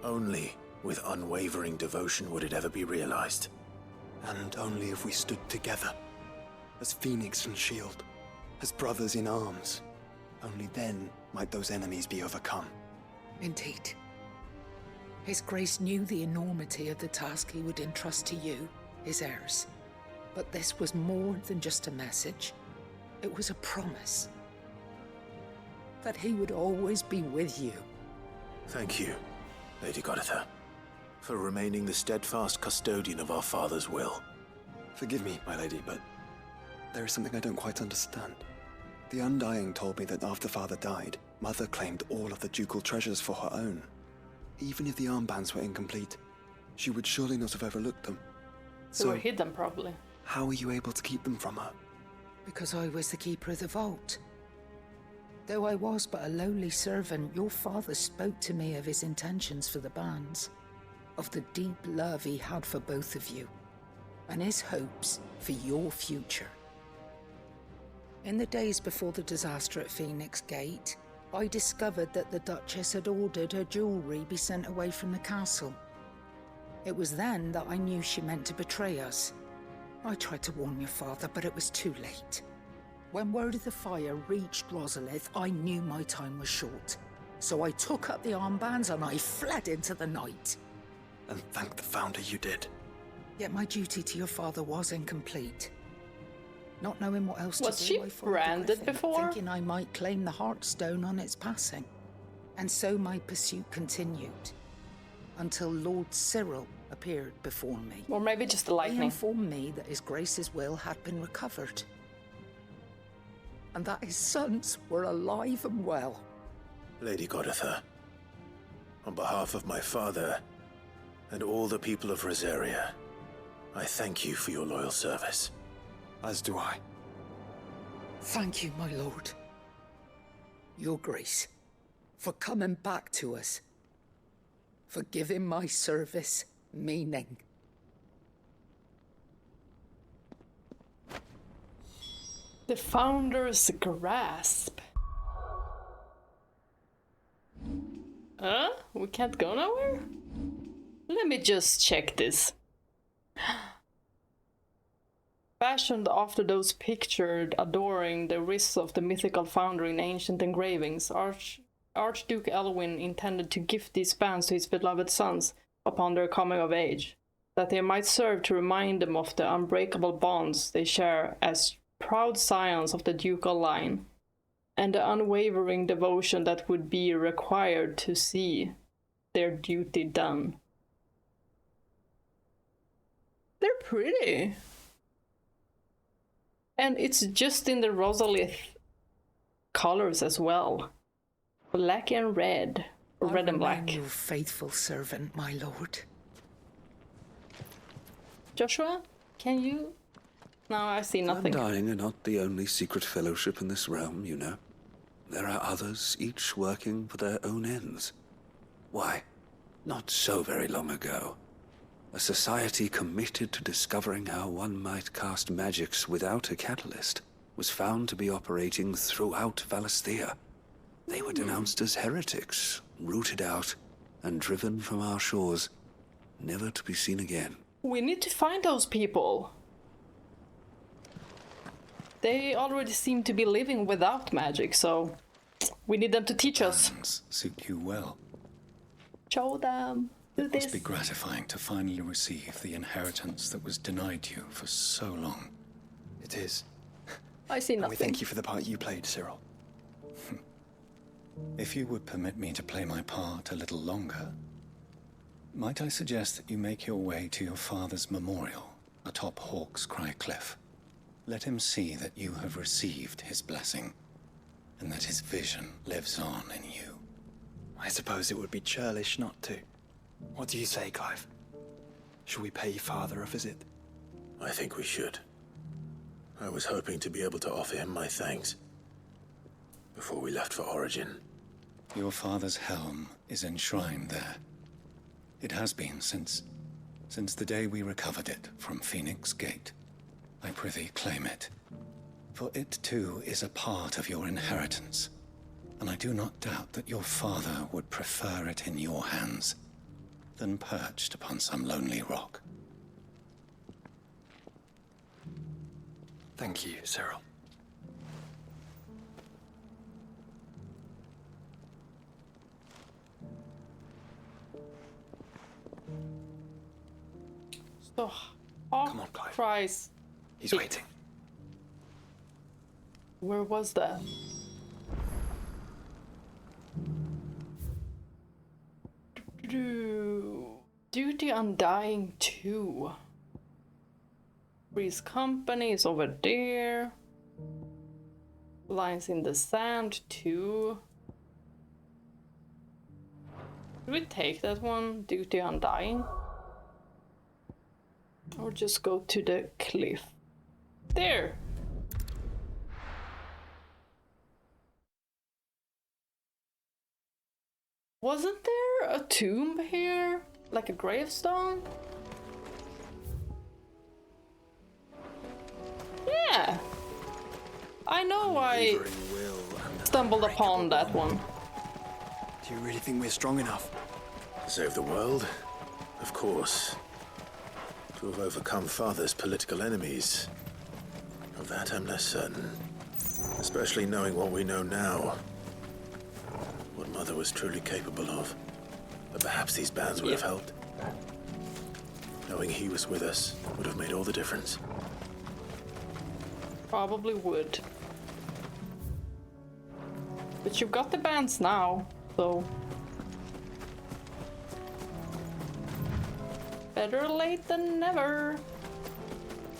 Only with unwavering devotion would it ever be realized. And only if we stood together, as Phoenix and Shield, as brothers in arms. Only then might those enemies be overcome. Indeed. His Grace knew the enormity of the task he would entrust to you, his heirs. But this was more than just a message. It was a promise. That he would always be with you. Thank you, Lady Goetz, for remaining the steadfast custodian of our father's will. Forgive me, my lady, but there is something I don't quite understand. The Undying told me that after Father died, Mother claimed all of the ducal treasures for her own. Even if the armbands were incomplete, she would surely not have overlooked them. So we hid them properly. How were you able to keep them from her? Because I was the keeper of the vault. Though I was but a lowly servant, your father spoke to me of his intentions for the bands. of the deep love he had for both of you, and his hopes for your future. In the days before the disaster at Phoenix Gate, I discovered that the Duchess had ordered her jewelry be sent away from the castle. It was then that I knew she meant to betray us. I tried to warn your father, but it was too late. When word of the fire reached Rosalith, I knew my time was short. So I took up the armbands and I fled into the night. And thank the Founder you did. Yet my duty to your father was incomplete. Not knowing what else Was to she do, I followed the branded Griffin, before? thinking I might claim the Heartstone on its passing. And so my pursuit continued, until Lord Cyril appeared before me. Or maybe just the He lightning. informed me that His Grace's will had been recovered, and that his sons were alive and well. Lady Goditha, on behalf of my father and all the people of Rosaria, I thank you for your loyal service. As do I. Thank you, my lord. Your Grace, for coming back to us, for giving my service meaning. The Founder's Grasp. Huh? We can't go nowhere? Let me just check this. Fashioned after those pictured adoring the wrists of the mythical founder in ancient engravings, Archduke Elwin intended to gift these bands to his beloved sons upon their coming of age, that they might serve to remind them of the unbreakable bonds they share as proud scions of the ducal line, and the unwavering devotion that would be required to see their duty done. They're pretty. And it's just in the Rosalith colors as well. Black and red. Or red and black. I remain your faithful servant, my lord. Joshua, can you... No, I see nothing. Undying are not the only secret fellowship in this realm, you know. There are others, each working for their own ends. Why, not so very long ago, a society committed to discovering how one might cast magics without a catalyst was found to be operating throughout Valisthea. They were denounced as heretics, rooted out, and driven from our shores, never to be seen again. We need to find those people. They already seem to be living without magic, so we need them to teach us. Plans suit you well. Show them. Do It this. must be gratifying to finally receive the inheritance that was denied you for so long. It is. I see And nothing. we thank you for the part you played, Cyril. If you would permit me to play my part a little longer, might I suggest that you make your way to your father's memorial atop Hawk's Cry Cliff? Let him see that you have received his blessing, and that his vision lives on in you. I suppose it would be churlish not to. What do you say, Clive? Shall we pay father a visit? I think we should. I was hoping to be able to offer him my thanks before we left for Origin. Your father's helm is enshrined there. It has been since the day we recovered it from Phoenix Gate. I prithee claim it, for it too is a part of your inheritance, and I do not doubt that your father would prefer it in your hands than perched upon some lonely rock. Thank you, Cyril. So, Come on, Clive. Christ. He's waiting. Where was that? Duty Undying 2. Three's Company is over there. Lines in the Sand 2. Did we take that one? Duty Undying? Or just go to the cliff? There! Wasn't there a tomb here? Like a gravestone? Yeah! I know I stumbled upon that one. Do you really think we're strong enough? To save the world? Of course. To have overcome Father's political enemies. Of that I'm less certain. Especially knowing what we know now. What Mother was truly capable of. But perhaps these bands would have helped. Knowing he was with us would have made all the difference. Probably would. But you've got the bands now, so... Better late than never.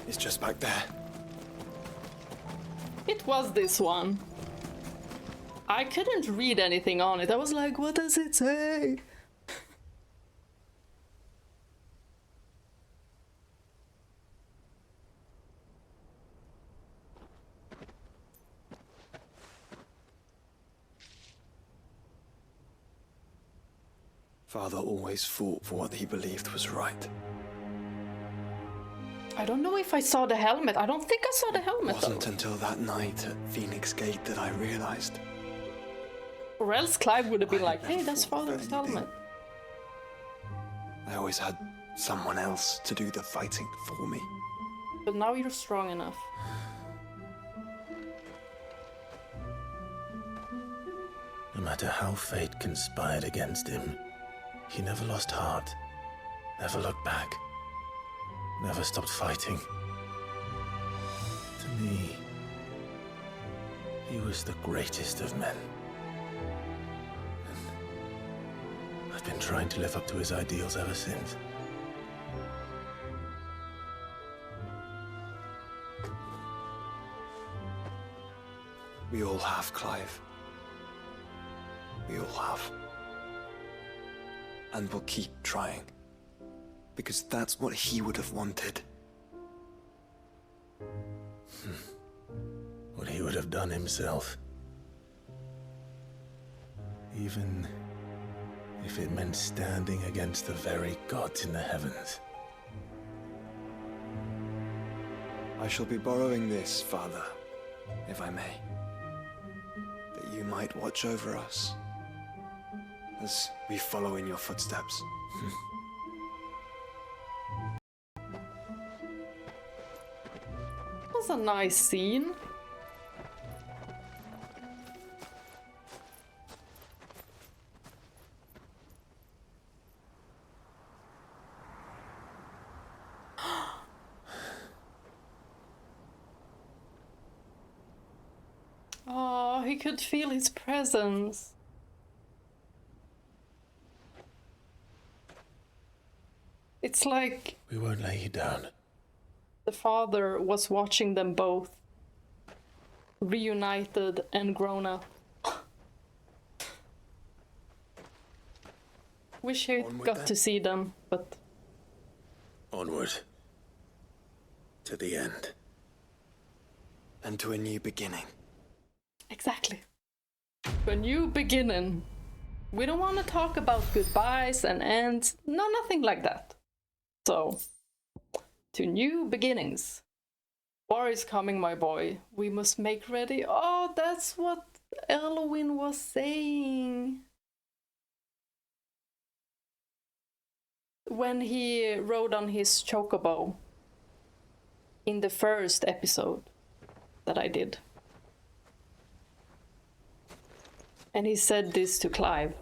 It's just back there. It was this one. I couldn't read anything on it. I was like, what does it say? Father always fought for what he believed was right. I don't know if I saw the helmet. I don't think I saw the helmet. It wasn't until that night at Phoenix Gate that I realized. Or else Clive would have been like, hey, that's Father's helmet. I always had someone else to do the fighting for me. But now you're strong enough. No matter how fate conspired against him, he never lost heart, never looked back, never stopped fighting. To me, he was the greatest of men. And I've been trying to live up to his ideals ever since. We all have, Clive. We all have. And we'll keep trying. Because that's what he would have wanted. What he would have done himself. Even if it meant standing against the very gods in the heavens. I shall be borrowing this, Father, if I may. That you might watch over us as we follow in your footsteps. That was a nice scene. Oh, he could feel his presence. It's like... We won't lay you down. The father was watching them both reunited and grown up. Wish I got to see them, but... Onward. To the end. And to a new beginning. Exactly. To a new beginning. We don't want to talk about goodbyes and ends. No, nothing like that. So, to new beginnings. War is coming, my boy. We must make ready. Oh, that's what Elwin was saying. When he rode on his chocobo in the first episode that I did. And he said this to Clive.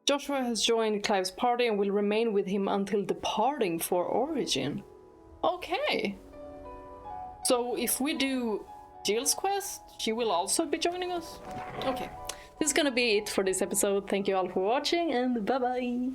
Joshua has joined Clive's party and will remain with him until departing for Origin. Okay. So if we do Jill's quest, she will also be joining us? Okay. This is gonna be it for this episode. Thank you all for watching and bye bye.